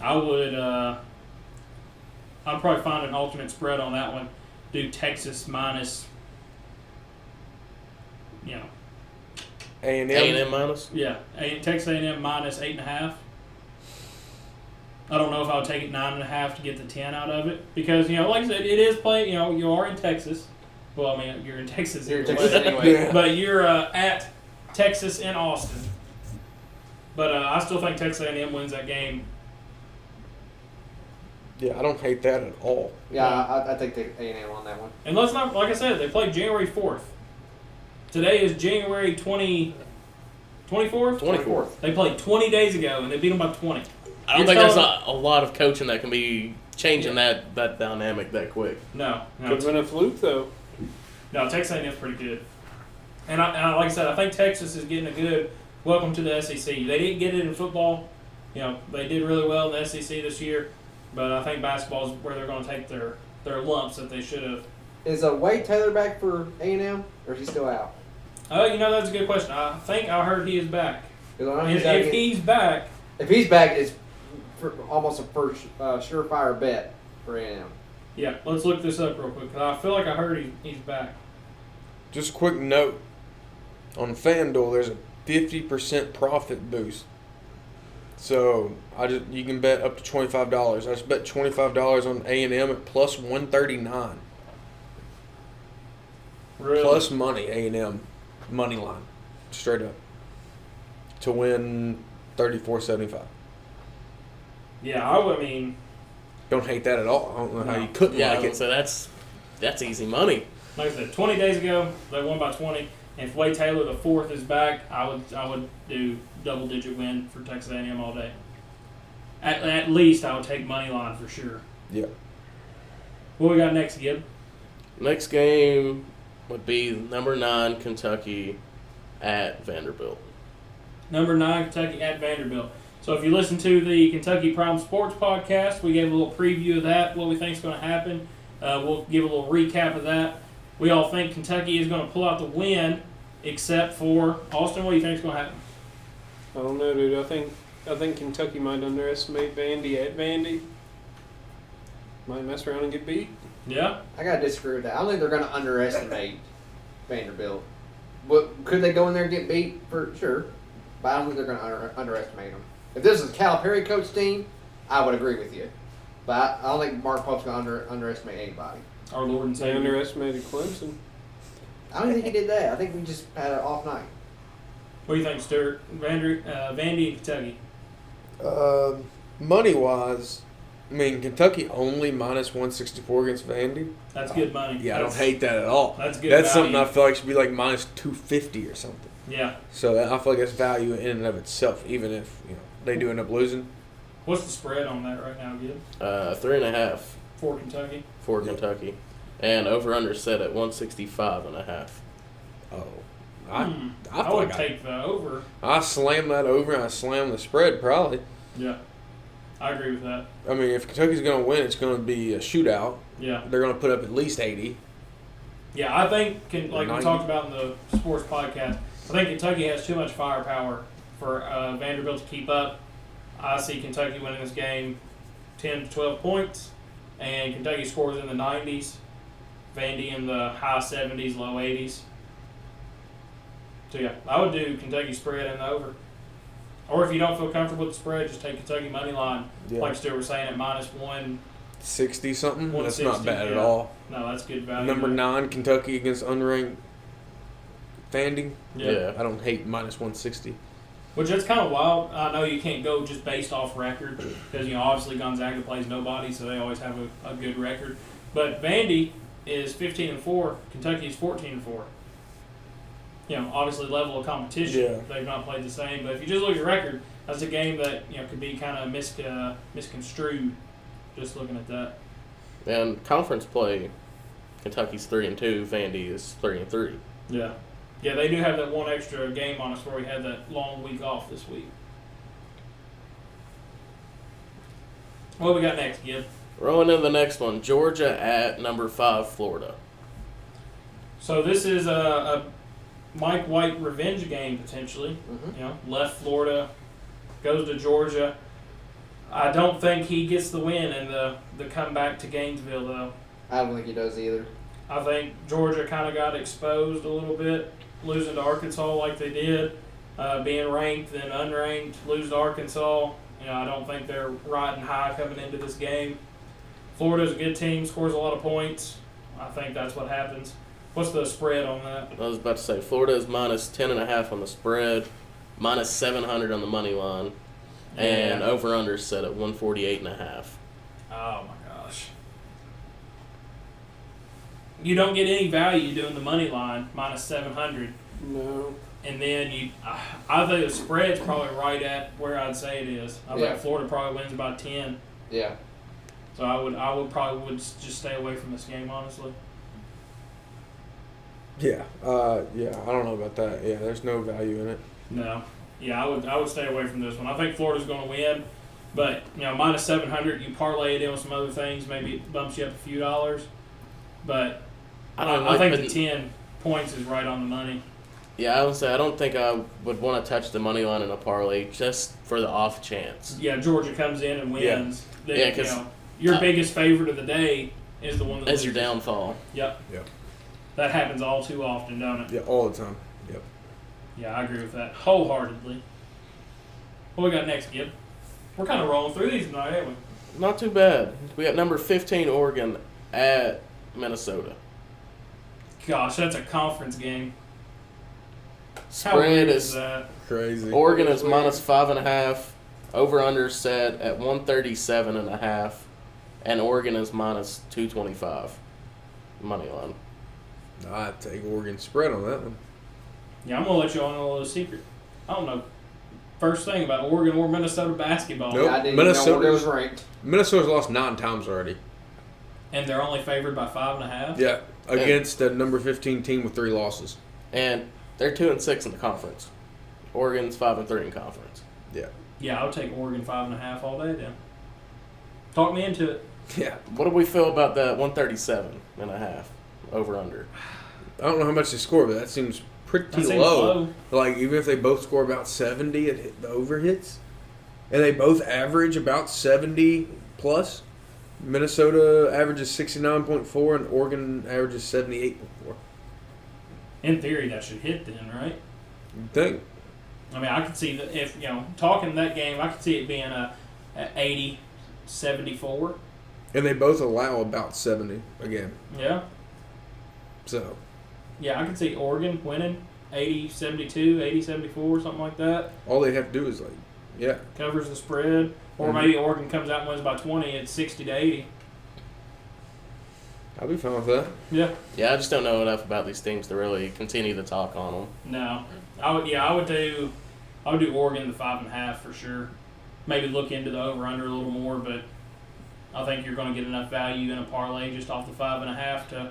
I would, I'd probably find an alternate spread on that one. Do Texas minus, A&M. A&M minus? yeah, Texas A&M minus 8.5. I don't know if I would take it 9.5 to get the 10 out of it because like I said, it is playing. You are in Texas. Well, I mean, you're in Texas. You're in either Texas way. anyway. Yeah. But you're at Texas in Austin. But I still think Texas A&M wins that game. Yeah, I don't hate that at all. Yeah, I think the A&M on that one. And let's not, like I said, they played January 4th. Today is January 24th? 24th. They played 20 days ago, and they beat them by 20. I don't think there's a lot of coaching that can be changing that dynamic that quick. No. Could have been a fluke, though. No, Texas A&M's pretty good. And like I said, I think Texas is getting a good welcome to the SEC. They didn't get it in football. They did really well in the SEC this year. But I think basketball is where they're going to take their lumps that they should have. Is Wade Taylor back for A&M, or is he still out? That's a good question. I think I heard he is back. 'Cause I know And if he's back, if he's back, it's almost a first surefire bet for A&M. yeah, let's look this up real quick. 'Cause I feel like I heard he's back. Just a quick note. On FanDuel, there's a 50% profit boost. So you can bet up to $25. I just bet $25 on A&M at plus 139. Really? Plus money, A&M money line, straight up, to win 34.75. Yeah, I mean, Don't hate that at all. I don't know how No. you couldn't Yeah, like it. so that's easy money. like I said, 20 days ago they won by 20. And if Wade Taylor the fourth is back, I would do double-digit win for Texas A&M all day. At least I would take money line for sure. Yeah. What we got next, Gib? Next game would be number 9 Kentucky at Vanderbilt. Number 9, Kentucky at Vanderbilt. So if you listen to the Kentucky Prime Sports podcast, we gave a little preview of that, what we think is going to happen. We'll give a little recap of that. We all think Kentucky is going to pull out the win, except for Austin. What do you think is going to happen? I don't know, dude. I think Kentucky might underestimate Vandy at Vandy. Might mess around and get beat. Yeah. I gotta disagree with that. I don't think they're gonna underestimate Vanderbilt. What could they go in there and get beat for sure? But I don't think they're gonna underestimate them. If this is a Calipari coach team, I would agree with you. But I don't think Mark Pope's gonna underestimate anybody. Our Lord and They Savior. underestimated Clemson. I don't think he did that. I think we just had an off night. What do you think, Stuart? Vandy and Kentucky. Money wise, I mean, Kentucky only minus 164 against Vandy. That's good money. Yeah, I don't That's- hate that at all. That's good That's value. something I feel like should be like minus 250 or something. Yeah. So I feel like that's value in and of itself, even if they do end up losing. What's the spread on that right now, Gib? 3.5 For Kentucky? for Kentucky, and over under set at 165.5. Oh, I feel would like take the over. I slam that over and I slam the spread probably. Yeah. I agree with that. I mean, if Kentucky's going to win, it's going to be a shootout. Yeah. They're going to put up at least 80. Yeah, I think, like we 90. talked about in the sports podcast, I think Kentucky has too much firepower for Vanderbilt to keep up. I see Kentucky winning this game 10 to 12 points, and Kentucky scores in the 90s, Vandy in the high 70s, low 80s. So, yeah, I would do Kentucky spread and the over. Or if you don't feel comfortable with the spread, just take Kentucky money line, Yeah. like Stuart was saying, at minus 60 something. That's 160, not bad at yeah. all. No, that's good value. Number 9, Kentucky against unranked Vandy. Yeah. I don't hate minus 160. Which that's kind of wild. I know you can't go just based off record because, obviously Gonzaga plays nobody, so they always have a good record. But Vandy is 15-4. Kentucky is 14-4. Obviously level of competition. Yeah. They've not played the same. But if you just look at your record, that's a game that could be kind of misconstrued. Just looking at that. And conference play, Kentucky's 3-2, Vandy is 3-3. Yeah. Yeah, they do have that one extra game on us where we had that long week off this week. What we got next, Gib? Rolling into the next one, Georgia at number 5, Florida. So this is a Mike White revenge game potentially. Mm-hmm. Left Florida, goes to Georgia. I don't think he gets the win in the comeback to Gainesville though. I don't think he does either. I think Georgia kind of got exposed a little bit, losing to Arkansas like they did, being ranked and unranked, lose to Arkansas. I don't think they're riding high coming into this game. Florida's a good team, scores a lot of points. I think that's what happens. What's the spread on that? I was about to say, Florida is minus 10.5 on the spread, minus 700 on the money line, and Yeah. over under set at 148.5. Oh my gosh. You don't get any value doing the money line minus 700, No. and then I think the spread's probably right at where I'd say it is. I Yeah. think Florida probably wins by 10. Yeah. So I would probably just stay away from this game honestly. Yeah. I don't know about that. Yeah, there's no value in it. No. Yeah, I would stay away from this one. I think Florida's going to win, but minus 700, you parlay it in with some other things, maybe it bumps you up a few dollars. But I think the 10 points is right on the money. Yeah, I would say I don't think I would want to touch the money line in a parlay just for the off chance. Yeah, Georgia comes in and wins. Yeah, Then, 'cause your biggest favorite of the day is the one that As your loses. downfall. Yep. Yep. That happens all too often, don't it? Yeah, all the time. Yep. Yeah, I agree with that wholeheartedly. What we got next, Gib? We're kind of rolling through these tonight, ain't we? Not too bad. We got number 15 Oregon at Minnesota. Gosh, that's a conference game. How Spread weird is that? Crazy. Oregon is minus 5.5. Over under set at 137.5, and Oregon is minus 225 money line. I'd take Oregon spread on that one. Yeah, I'm gonna let you all know a little secret. I don't know first thing about Oregon or Minnesota basketball, Nope. I didn't even know where it was ranked. Minnesota's lost 9 times already. and they're only favored by 5.5. Yeah, against the number 15 team with 3 losses. And they're 2-6 in the conference. Oregon's 5-3 in conference. Yeah. Yeah, I would take Oregon 5.5 all day then. Talk me into it. Yeah. What do we feel about that 137.5 over under? I don't know how much they score, but that seems pretty That seems low. low. Like, even if they both score about 70 at the over hits, and they both average about 70 plus, Minnesota averages 69.4 and Oregon averages 78.4. In theory, that should hit then, right? You'd think. I mean, I could see that if, talking that game, I could see it being a 80-74. And they both allow about 70 again. Yeah. So, Yeah, I could see Oregon winning 80-72, 80-74, something like that. all they have to do is, like, yeah. Covers the spread. Or maybe Oregon comes out and wins by 20 at 60-80. I'll be fine with that. Yeah. Yeah, I just don't know enough about these teams to really continue to talk on them. No. I would do Oregon the 5.5 for sure. Maybe look into the over-under a little more, but I think you're going to get enough value in a parlay just off the 5.5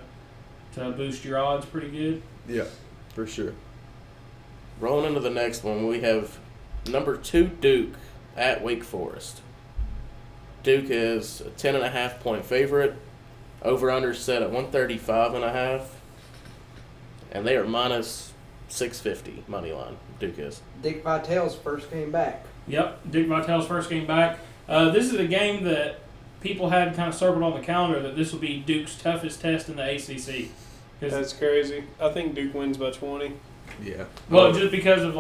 to boost your odds pretty good. Yeah, for sure. Rolling into the next one, we have number 2 Duke at Wake Forest. Duke is a 10.5 point favorite. Over under set at 135.5, and they are minus 650 money line. Duke is. Dick Vitale's first game back. Yep, Dick Vitale's first game back. This is a game that people had kind of circled on the calendar that this will be Duke's toughest test in the ACC. That's crazy. I think Duke wins by 20. Yeah. Well, just because of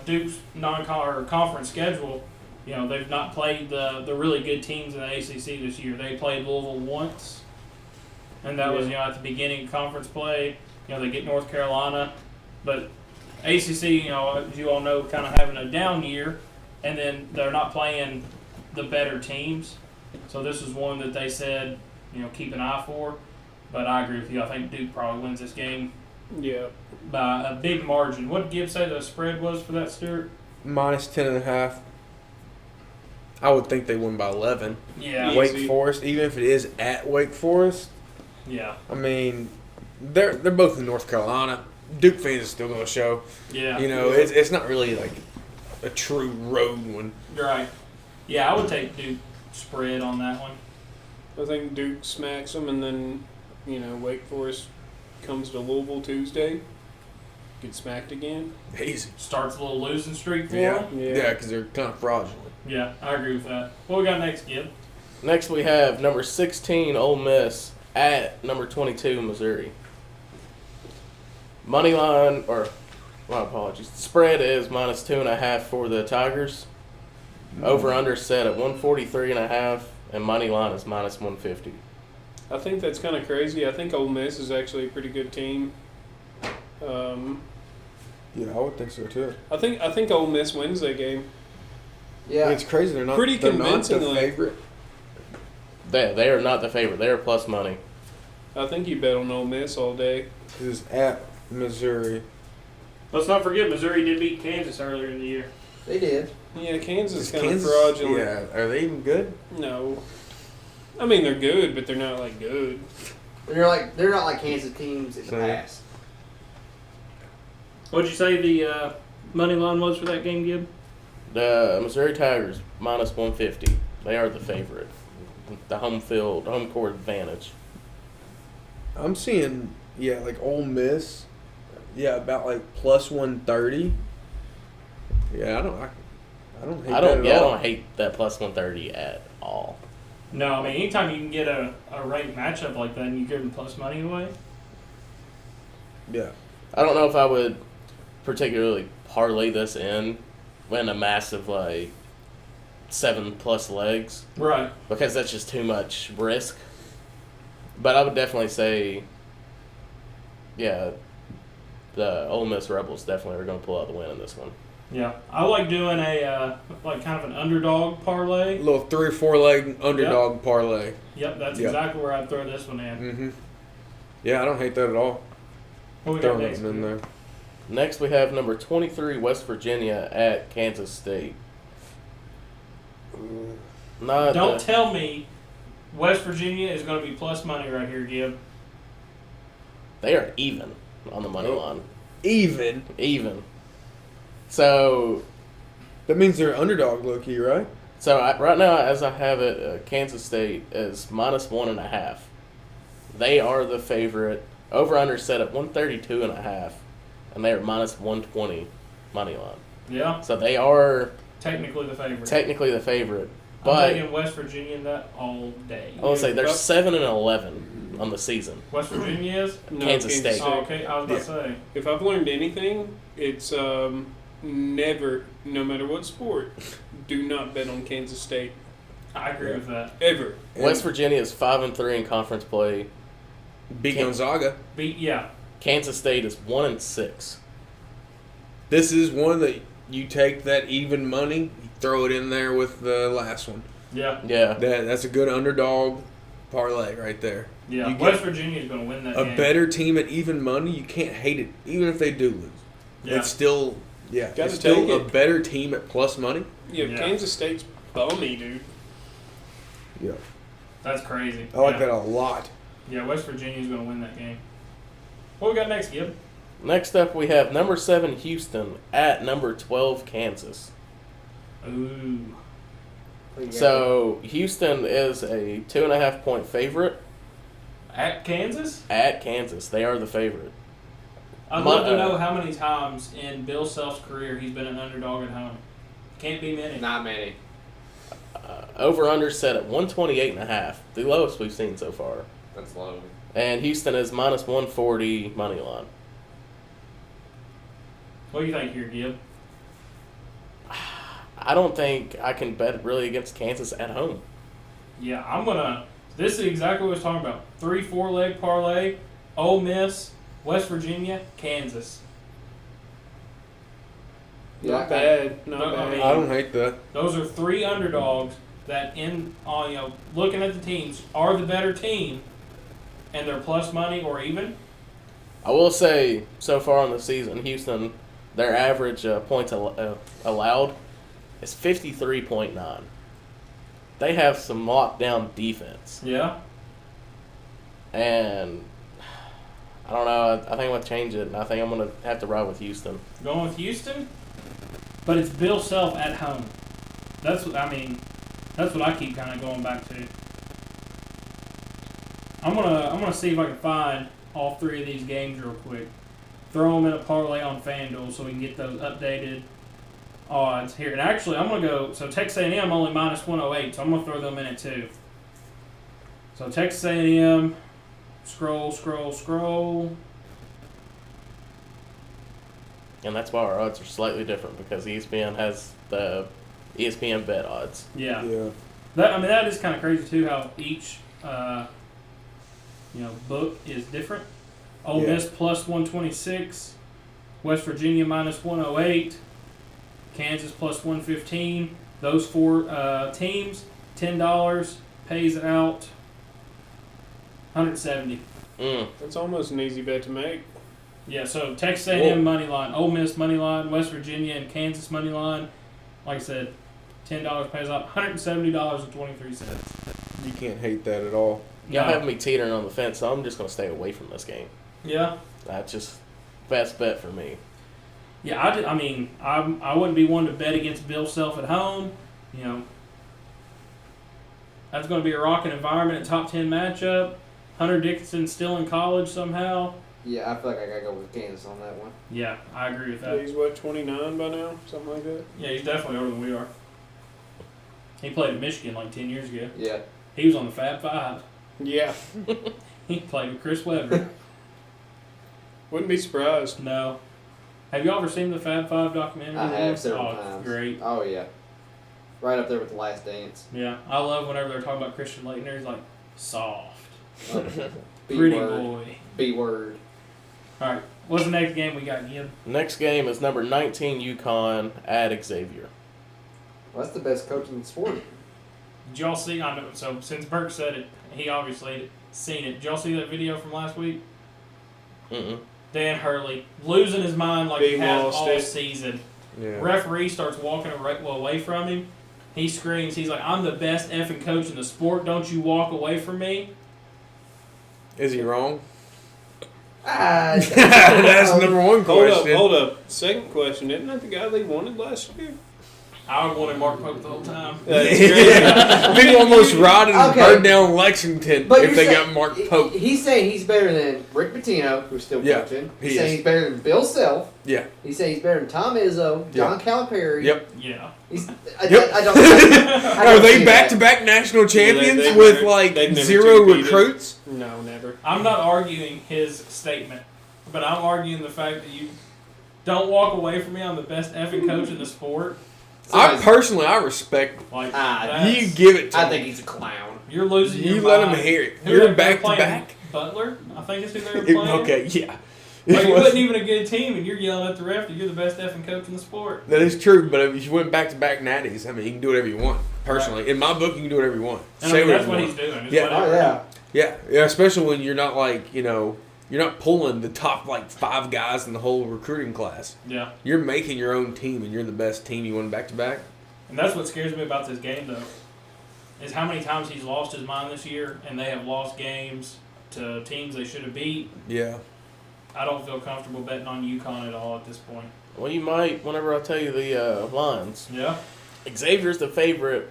Duke's conference schedule, they've not played the really good teams in the ACC this year. They played Louisville once, and that was at the beginning of conference play. They get North Carolina, but ACC, as you all know, kind of having a down year, and then they're not playing the better teams. So this is one that they said, keep an eye for. But I agree with you. I think Duke probably wins this game Yeah. by a big margin. What did Gibbs say the spread was for that, Stuart? Minus 10.5. I would think they win by 11. Yeah. Wake Easy. Forest, even if it is at Wake Forest, Yeah. I mean, they're both in North Carolina. Duke fans are still going to show. Yeah. It's not really like a true road one. Right. Yeah, I would take Duke spread on that one. I think Duke smacks them, and then, Wake Forest comes to Louisville Tuesday, get smacked again. Easy. Starts a little losing streak for Yeah, them. Yeah. yeah, because they're kind of fraudulent. Yeah, I agree with that. What we got next, Gib? Next, we have number 16 Ole Miss at number 22 Missouri. Money line, or my apologies, spread is minus 2.5 for the Tigers. Over under set at 143.5, and money line is minus 150. I think that's kind of crazy. I think Ole Miss is actually a pretty good team. Yeah, I would think so too. I think Ole Miss wins that game. Yeah. It's crazy. They're not Pretty they're not the convincingly. favorite. They are not the favorite. They are plus money. I think you bet on Ole Miss all day. This is at Missouri. Let's not forget Missouri did beat Kansas earlier in the year. They did. Yeah, Kansas Is is kind of Kansas- fraudulent. Yeah, are they even good? No. I mean, they're good, but they're not, good. They're not like Kansas teams in the So- past. What'd you say the money line was for that game, Gib? The Missouri Tigers minus 150. They are the favorite. The home court advantage. I'm seeing like Ole Miss. Yeah, about like plus 130. Yeah, I don't hate I that at all. don't hate that plus 130 at all. No, I mean, anytime you can get a ranked matchup like that and you give them plus money away. Yeah. I don't know if I would particularly parlay this in a massive 7+ legs Right. because that's just too much risk. But I would definitely say, yeah, the Ole Miss Rebels definitely are going to pull out the win in this one. Yeah. I like doing a kind of an underdog parlay. A little 3 or 4 leg underdog parlay. Yep, that's Yep. exactly where I'd throw this one in. Mm-hmm. Yeah, I don't hate that at all. What we got Throwing next? them in there. Next, we have number 23, West Virginia at Kansas State. Not Don't tell me West Virginia is going to be plus money right here, Gib. They are even on the money line. Even. Even. So That means they're underdog, low-key, right? right now, as I have it, Kansas State is -1.5. They are the favorite. Over/under set at 132.5, and they are -120 money line. Yeah, So they are technically the favorite. technically the favorite. I'm But taking West Virginia in that all day. I will say they're 7-11 on the season. West Virginia is? No, Kansas State. Oh, okay, I was about to say. If I've learned anything, it's never, no matter what sport, do not bet on Kansas State I agree with that. ever. West Virginia is 5-3 in conference play. Beat Gonzaga. Yeah. Kansas State is 1-6. This is one that you take that even money, you throw it in there with the last one. Yeah. Yeah. That's a good underdog parlay right there. Yeah. You get West Virginia is going to win that A game. better team at even money, you can't hate it, even if they do lose. Yeah. It's still, Gotta it's still take a it. better team at plus money. Yeah, Yeah. Kansas State's bummy, dude. Yeah, That's crazy. I like yeah. that a lot. Yeah, West Virginia is going to win that game. What we got next, Gib? Next up, we have number 7 Houston at number 12 Kansas. Ooh. So Houston is a 2.5-point favorite At Kansas? at Kansas. They are the favorite. I'd love to know how many times in Bill Self's career he's been an underdog at home. Can't be many. Not many. Over/under set at 128.5, the lowest we've seen so far. That's low. And Houston is -140 money line. What do you think here, Gib? I don't think I can bet really against Kansas at home. Yeah, I'm gonna. This is exactly what I was talking about. 3-4 leg parlay. Ole Miss, West Virginia, Kansas. Not bad. Not No, I bad. mean- I don't hate that. Those are 3 underdogs that, looking at the teams, are the better team, and they're plus money or even. I will say, so far in the season, Houston, their average points allowed is 53.9. They have some lockdown defense. Yeah. And I don't know. I think I'm going to change it, and I think I'm going to have to ride with Houston. Going with Houston, but it's Bill Self at home. That's what I keep kind of going back to. I'm gonna see if I can find all 3 of these games real quick. Throw them in a parlay on FanDuel so we can get those updated odds here. And actually, I'm gonna go. So Texas A&M only -108, so I'm gonna throw them in it too. So Texas A&M, scroll. And that's why our odds are slightly different, because ESPN has the ESPN bet odds. Yeah. Yeah. That is kind of crazy too. How each book is different. Ole Yeah. Miss +126, West Virginia -108, Kansas +115. Those 4 teams, $10 pays out $170. That's almost an easy bet to make. Yeah, so Texas A&M money line, Ole Miss money line, West Virginia and Kansas money line. Like I said, $10 pays out $170.23. You can't hate that at all. Y'all No. have me teetering on the fence, so I'm just going to stay away from this game. Yeah. That's just best bet for me. Yeah, I wouldn't be one to bet against Bill Self at home. That's going to be a rocking environment, a top 10 matchup. Hunter Dickinson's still in college somehow. Yeah, I feel like I gotta go with Kansas on that one. Yeah, I agree with that. He's what, 29 by now, something like that. Yeah, he's definitely older than we are. He played at Michigan like 10 years ago. Yeah. He was on the Fab Five. Yeah, He played with Chris Webber. wouldn't be surprised. No. Have you ever seen the Fab Five documentary? I have several Oh, times. great. Oh yeah, right up there with The Last Dance. Yeah, I love whenever they're talking about Christian Laettner. He's like, soft, B pretty word. boy. B word. All right, what's the next game we got, Gib? Next game is number 19 UConn at Xavier. Well, that's the best coach in the sport. Did y'all see? I know. So since Burke said it, he obviously seen it. Did y'all see that video from last week? Mm-mm. Dan Hurley losing his mind like he Big has lost all it. season. Yeah. Referee starts walking away from him. He screams. He's like, "I'm the best effing coach in the sport. Don't you walk away from me." Is he wrong? That's That's the number one question. Hold up. Second question. Isn't that the guy they wanted last year? I would wanted Mark Pope the whole time. That's crazy. People almost rotted and Okay. burned down Lexington But if you're they saying- got Mark Pope. He's saying he's better than Rick Pitino, who's still Yeah, coaching. he He's saying is. he's better than Bill Self. Yeah. He's saying he's better than Tom Izzo, John Calipari. Yep. Yeah. He's, Yep. I don't. I Are don't they see back-to-back national champions they've with never- like they've never 0 two-peated. recruits? No, never. I'm not arguing his statement, but I'm arguing the fact that you don't walk away from me. I'm the best effing coach in the sport. I respect. Like Ah, You give it to I him. think he's a clown. you're losing your You let mind. him hear it. Who You're they back to playing? back. Butler, I think is who they were playing. Okay, yeah. Like, It you was- wasn't even a good team, and you're yelling at the ref that you're the best effing coach in the sport. That is true, but if you went back-to-back natties, I mean, you can do whatever you want. Personally, in my book, you can do whatever you want. And Say I mean, that's whatever what you he's want. doing. It's Yeah. whatever. Oh yeah. Yeah, especially when you're not like, you're not pulling the top like 5 guys in the whole recruiting class. Yeah. You're making your own team, and you're the best team. You won back-to-back. And that's what scares me about this game, though, is how many times he's lost his mind this year, and they have lost games to teams they should have beat. Yeah. I don't feel comfortable betting on UConn at all at this point. Well, you might whenever I tell you the lines. Yeah. Xavier's the favorite,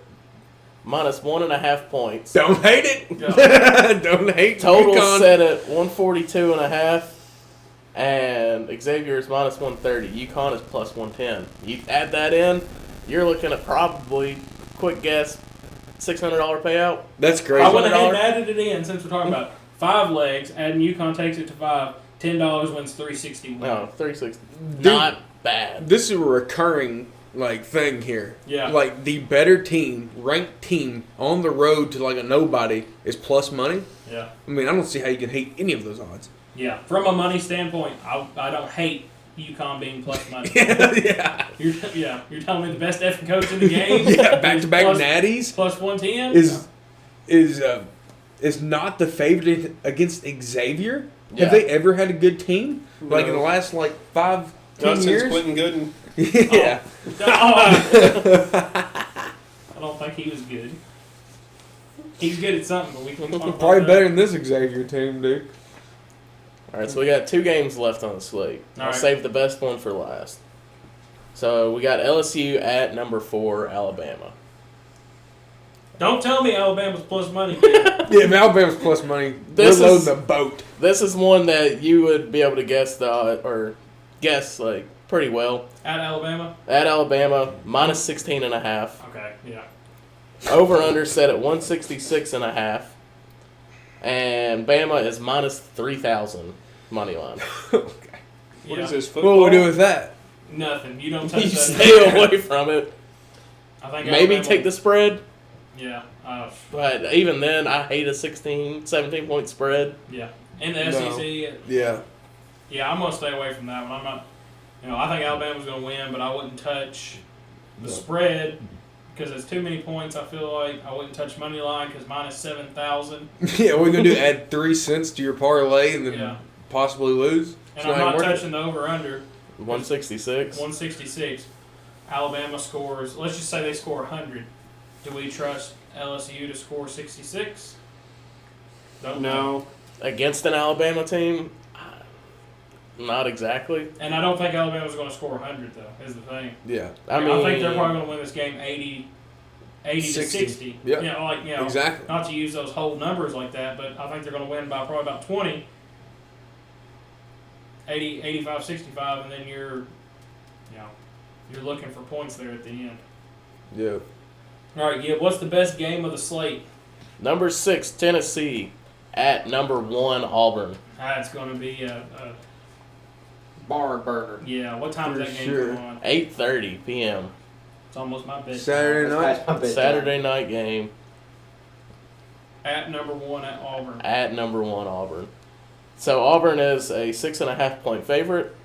minus 1.5 points. Don't hate it. Yeah. Don't hate Total UConn. set at 142.5, and Xavier is minus 130. UConn is plus 110. You add that in, you're looking at probably, quick guess, $600 payout. That's I crazy. went ahead and added it in since we're talking about 5 legs, adding UConn takes it to 5. $10 wins $361. No, 360. Dude. Not bad. This is a recurring like thing here. Yeah. Like the better team, ranked team on the road to like a nobody is plus money. Yeah. I mean, I don't see how you can hate any of those odds. Yeah. From a money standpoint, I don't hate UConn being plus money. yeah. You're telling me the best effing coach in the game? Yeah, back-to-back plus, natties plus 110? is not the favorite against Xavier. Yeah. Have they ever had a good team? Like in the No. last like 5-10 Not since years? Quentin Gooden. yeah. I don't think he was good. He's good at something, but we can talk about Probably that. better than this Xavier team, dude. All right, so we got 2 games left on the slate. All I'll right. save the best one for last. So we got LSU at number 4, Alabama. Don't tell me Alabama's plus money. Yeah, if Alabama's plus money, This we're loading is- the boat. This is one that you would be able to guess like pretty well. At Alabama? At Alabama, minus 16.5. Okay, yeah. Over under set at 166.5. And Bama is minus 3,000 money line. What Yeah. is this, What football? will we do with that? Nothing. You don't touch You that. stay away from it. I think Maybe Alabama, take the spread, Yeah. but even then, I hate a 17 point spread. Yeah. In the SEC, Yeah. yeah, I'm going to stay away from that one. I'm not, I think Alabama's going to win, but I wouldn't touch the spread because it's too many points. I feel like I wouldn't touch money line because minus 7,000. Yeah, what are we going to do? Add 3 cents to your parlay and then Yeah. possibly lose? And It's I'm not worth it. touching the over-under. 166. 166. Alabama scores, let's just say they score 100. Do we trust LSU to score 66? Don't know. No. Against an Alabama team, not exactly. And I don't think Alabama's going to score 100, though, is the thing. Yeah. I mean, I think they're probably going to win this game 80 to 60. 60. Yeah. Exactly. Not to use those whole numbers like that, but I think they're going to win by probably about 20. 80, 85, 65, and then you're looking for points there at the end. Yeah. All right, Gib, what's the best game of the slate? number 6, Tennessee at number 1, Auburn. It's going to be barn burner. Yeah, what time For does that game sure. go on? 8:30 p.m. It's almost my bedtime. Saturday That's night. past my bedtime. Saturday night game At number 1 at Auburn. at number 1 Auburn. So Auburn is a 6.5 point favorite.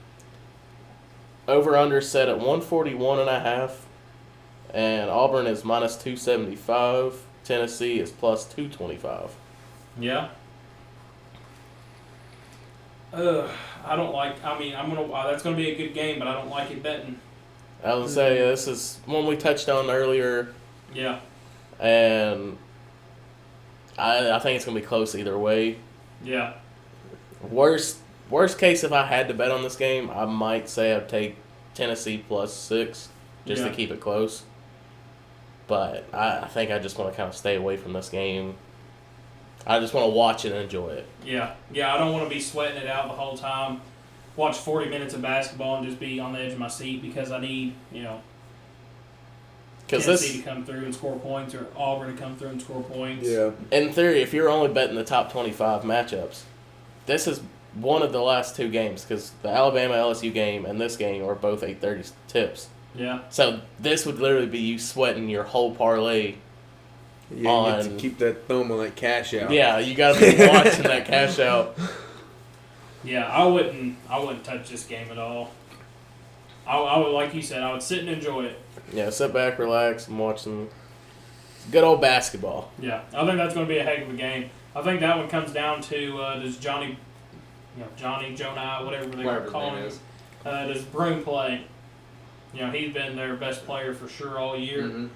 Over under set at 141.5, and Auburn is minus 275. Tennessee is plus 225. Yeah. I don't like. I mean, I'm gonna. That's gonna be a good game, but I don't like it betting. I would say this is one we touched on earlier, Yeah. and I think it's gonna be close either way. Yeah. Worst case, if I had to bet on this game, I might say I'd take Tennessee plus 6 just to Yeah. keep it close. But I think I just want to kind of stay away from this game. I just want to watch it and enjoy it. Yeah. Yeah. I don't want to be sweating it out the whole time. Watch 40 minutes of basketball and just be on the edge of my seat because I need, Because Tennessee this, to come through and score points or Auburn to come through and score points. Yeah. in theory, if you're only betting the top 25 matchups, this is one of the last 2 games because the Alabama-LSU game and this game are both 8:30 tips. Yeah. So this would literally be you sweating your whole parlay. Yeah, you get On- to keep that thumb on that cash out. Yeah, you got to be watching that cash out. Yeah. I wouldn't touch this game at all. I would, like you said, I would sit and enjoy it. Yeah, sit back, relax, and watch some good old basketball. Yeah. I think that's going to be a heck of a game. I think that one comes down to does Johnny, Jonah, whatever they Whatever his call name him, is. does Broom play? He's been their best player for sure all year. Mhm.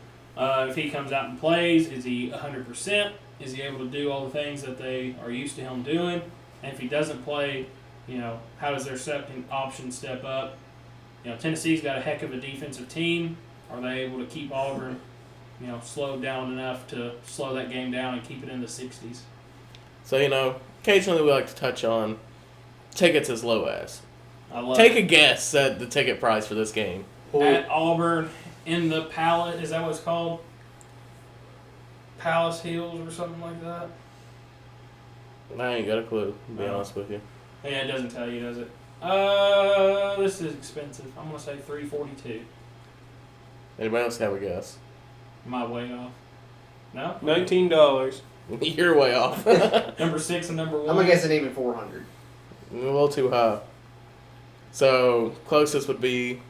If he comes out and plays, is he 100%? Is he able to do all the things that they are used to him doing? And if he doesn't play, how does their second option step up? Tennessee's got a heck of a defensive team. Are they able to keep Auburn, slowed down enough to slow that game down and keep it in the 60s? So, occasionally we like to touch on tickets as low as. I love Take it. a guess at the ticket price for this game. At Auburn in the Palace, is that what it's called? Palace Hills or something like that? I ain't got a clue, to be Oh. honest with you. Yeah, it doesn't tell you, does it? This is expensive. I'm gonna say $342. Anybody else have a guess? Am I way off? No. $19. You're way off. Number 6 and number 1. I'm guessing even 400. A little too high. So, closest would be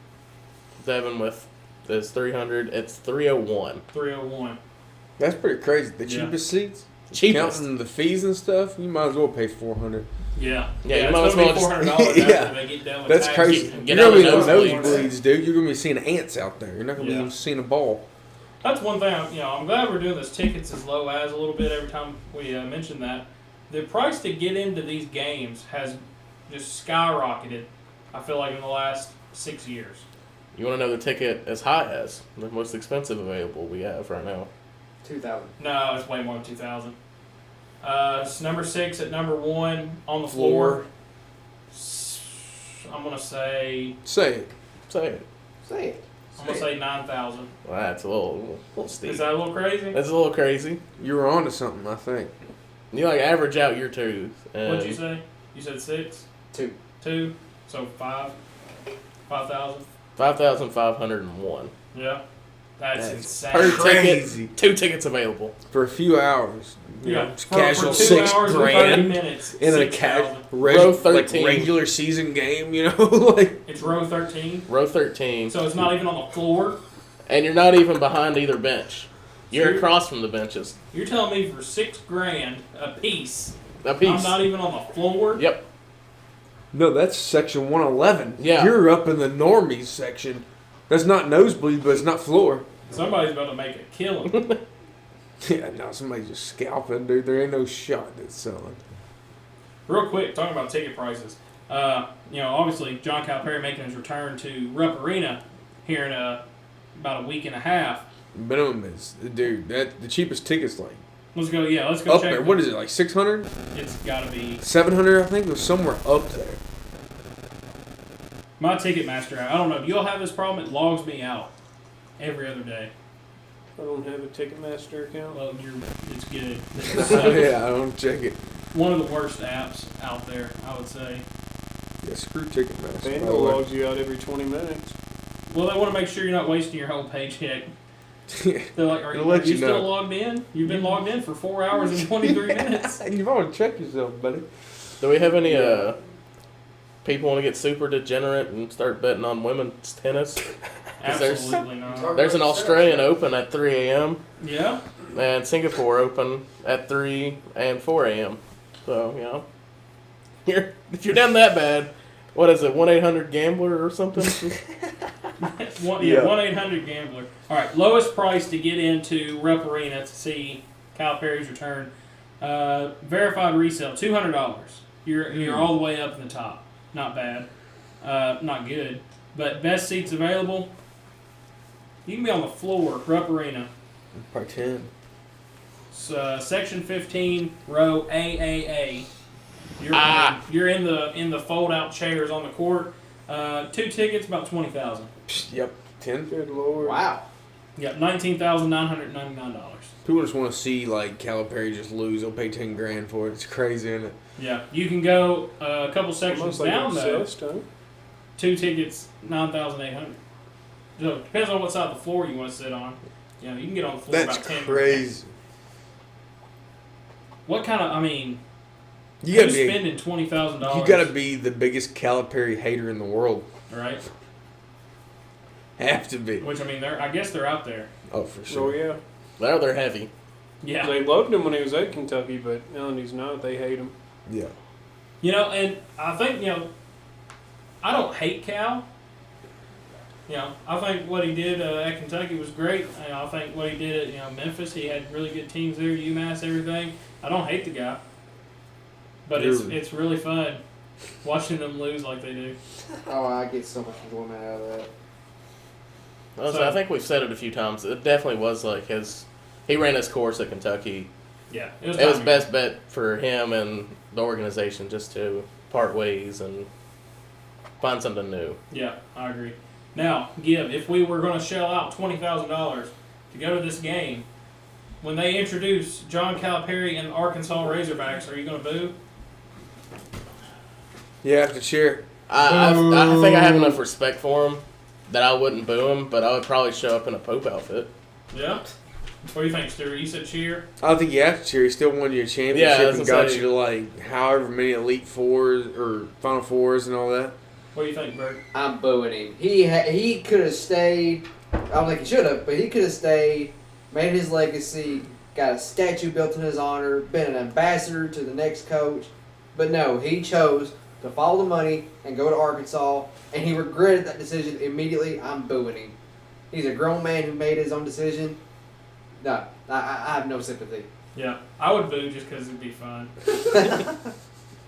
Devin with this 300. It's 301. 301. That's pretty crazy. The Yeah. cheapest seats? Cheapest. Counting the fees and stuff, you might as well pay $400. Yeah. Yeah, you it's might as gonna well be just- $400 Yeah. after they get done with That's taxes crazy. and Get You're out going to of be in the the nosebleeds. nosebleeds, dude. You're going to be seeing ants out there. You're not going to Yeah. be seeing a ball. That's one thing. I'm glad we're doing this tickets as low as a little bit every time we mention that. The price to get into these games has just skyrocketed. I feel like in the last 6 years. You want to know the ticket as high as? The most expensive available we have right now. 2,000. No, it's way more than 2,000. It's number 6 at number 1 on the floor. I'm gonna say Say it. Say it. Say it. I'm gonna say 9,000. Well, that's a little steep. Is that a little crazy? That's a little crazy. You were on to something, I think. You average out your 2. What'd you say? You said 6, 2. 2, so 5,000. 5,501. Yeah, that's That's insane. Per Crazy. ticket, 2 tickets available. For a few hours. You Yeah, know, for casual 2 6 hours and 30 grand minutes. in a 6,000. Row 13. regular season game, like It's row 13, Row 13. so it's not even on the floor. And you're not even behind either bench. You're Sure. across from the benches. You're telling me for $6 grand a piece, A piece. I'm not even on the floor? Yep. no, that's section 111. Yeah. You're up in the normies section. That's not nosebleed, but it's not floor. Somebody's about to make a killing. Yeah, no, somebody's just scalping, dude. There ain't no shot that's selling. Real quick, talking about ticket prices. Obviously, John Calipari making his return to Rupp Arena here in about a week and a half. Minimum is, dude, that the cheapest ticket's like Let's go. Yeah, let's go up check. there. What is it, like 600? It's got to be 700, I think? It was somewhere up there. my Ticketmaster app. I don't know. Do y'all have this problem? It logs me out every other day. I don't have a Ticketmaster account. Well, it's good. It's Yeah, I don't check it. one of the worst apps out there, I would say. Yeah, screw Ticketmaster. by the FanDuel way. logs you out every 20 minutes. Well, they want to make sure you're not wasting your whole paycheck. They're like, are It'll you, let are you you still know. logged in? You've been logged in for 4 hours and 23 minutes. You've already checked yourself, buddy. Do we have any people want to get super degenerate and start betting on women's tennis? 'Cause Absolutely not. There's an Australian Open at 3 a.m. Yeah. and Singapore Open at 3 and 4 a.m. So, you know, if you're down that bad, what is it, 1-800-GAMBLER or something? Yeah, 1-800-GAMBLER. All right, lowest price to get into Rupp Arena to see Calipari's return. Verified resale, $200. You're all the way up in the top. Not bad. Not good. But best seats available, you can be on the floor, Rupp Arena. Probably 10. Section 15, row AAA. You're in the fold out chairs on the court. 2 tickets, about $20,000. Yep, 10. Good lord. Wow. Yep, $19,999. People just want to see like Calipari just lose. They'll pay $10,000 for it. It's crazy, isn't it? Yeah, you can go a couple sections Almost like down though. obsessed, huh? 2 tickets, $9,800. So it depends on what side of the floor you want to sit on. You know, you can get on the floor That's about 10. crazy. What kind of? I mean, You gotta who's be. spending $20,000? You gotta be the biggest Calipari hater in the world. right. Have to be. Which I mean, I guess they're out there. Oh, for Oh, sure. yeah. Now they're heavy. Yeah. They loved him when he was at Kentucky, but now that he's not, they hate him. Yeah. You know, and I think, I don't hate Cal. I think what he did at Kentucky was great. I think what he did at Memphis, he had really good teams there, UMass, everything. I don't hate the guy, but it's really fun watching them lose like they do. Oh, I get so much enjoyment out of that. Well, So- I think we've said it a few times. It definitely was like he ran his course at Kentucky. Yeah, It was time. best bet for him and the organization just to part ways and find something new. Yeah, I agree. Now, if we were going to shell out $20,000 to go to this game, when they introduce John Calipari and the Arkansas Razorbacks, are you going to boo? You have to cheer. I think I have enough respect for him that I wouldn't boo him, but I would probably show up in a Pope outfit. Yeah. What do you think, Stuart? You said cheer. I don't think you have to cheer. He still won you a championship Yeah, I was and gonna got say- you to like however many Elite Fours or Final Fours and all that. What do you think, Bert? I'm booing him. He could have stayed. I don't think he should have, but he could have stayed, made his legacy, got a statue built in his honor, been an ambassador to the next coach. But no, he chose to follow the money and go to Arkansas, and he regretted that decision immediately. I'm booing him. He's a grown man who made his own decision. No, I have no sympathy. Yeah, I would boo just because it'd be fun.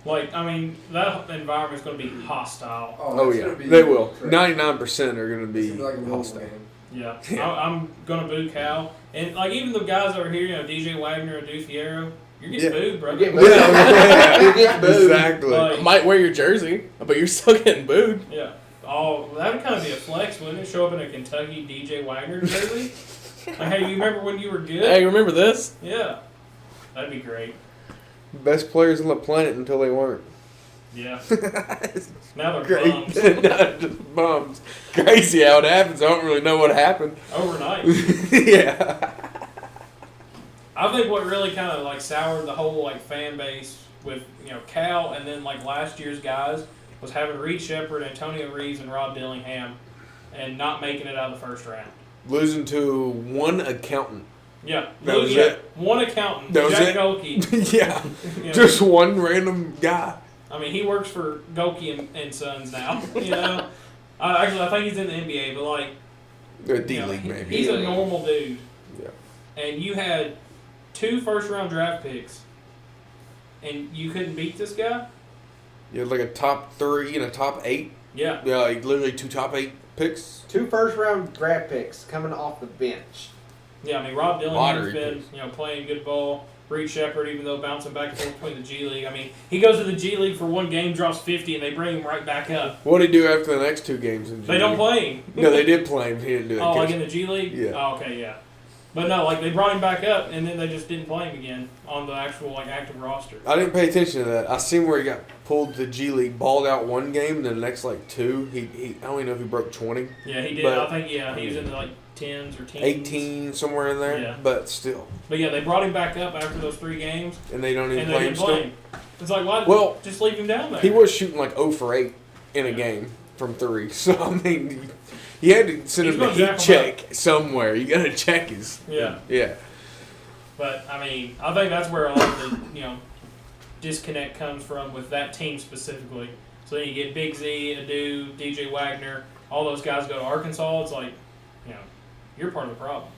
That environment's going to be hostile. Oh it's yeah, gonna be they will. crazy. 99% are going to It's be gonna be like a mobile hostile. game. Yeah, Yeah. I'm going to boo Cal. And, even the guys over here, DJ Wagner and Dufiero, you're getting Yeah. booed, bro. You're getting booed. You're getting booed. Exactly. Like- I might wear your jersey, but you're still getting booed. Yeah. Oh, that would kind of be a flex, wouldn't it? Show up in a Kentucky DJ Wagner jersey. Hey, you remember when you were good? Hey, remember this? Yeah. That'd be great. Best players on the planet until they weren't. Yeah. Now they're Great. bums. Not just bums. Crazy how it happens. I don't really know what happened. Overnight. Yeah. I think what really kind of soured the whole fan base with Cal and then last year's guys was having Reed Shepherd, Antonio Reeves, and Rob Dillingham, and not making it out of the first round. Losing to one accountant. Yeah, That was yeah. it. One accountant, That was Jack it. Golke. Yeah. You know, Just one random guy. he works for Golke and Sons now. I think he's in the NBA, but The D-League, maybe. he's a normal dude. Yeah. And you had 2 first-round draft picks, and you couldn't beat this guy? You had a top 3 and a top 8. Yeah. Yeah, literally 2 top 8 picks. 2 first-round draft picks coming off the bench. Yeah, Rob Dillingham's Lottery been, playing good ball. Reed Shepherd, even though bouncing back and forth between the G League. He goes to the G League for one game, drops 50, and they bring him right back up. What did he do after the next 2 games in G They don't play him. No, they did play him. He didn't do it. Oh, in the G League? Yeah. Oh, okay, yeah. But no, like they brought him back up, and then they just didn't play him again on the actual like active roster. I didn't pay attention to that. I seen where he got pulled to the G League, balled out one game, and then the next like 2, he I don't even know if he broke 20. Yeah, he did. But- I think he was in the like 10s or 10s. 18 somewhere in there, Yeah. but still, But yeah, they brought him back up after those 3 games, and they don't even and they play him didn't play still. him. It's like why? Well, just leave him down there. He was shooting like 0 for 8 in a game from 3, so I mean, you had to send He's him a gonna heat jack him check somewhere. You got to check his. Yeah. Yeah. But I mean, I think that's where a lot of the disconnect comes from with that team specifically. So then you get Big Z, Adu, DJ Wagner, all those guys go to Arkansas. It's like, you're part of the problem.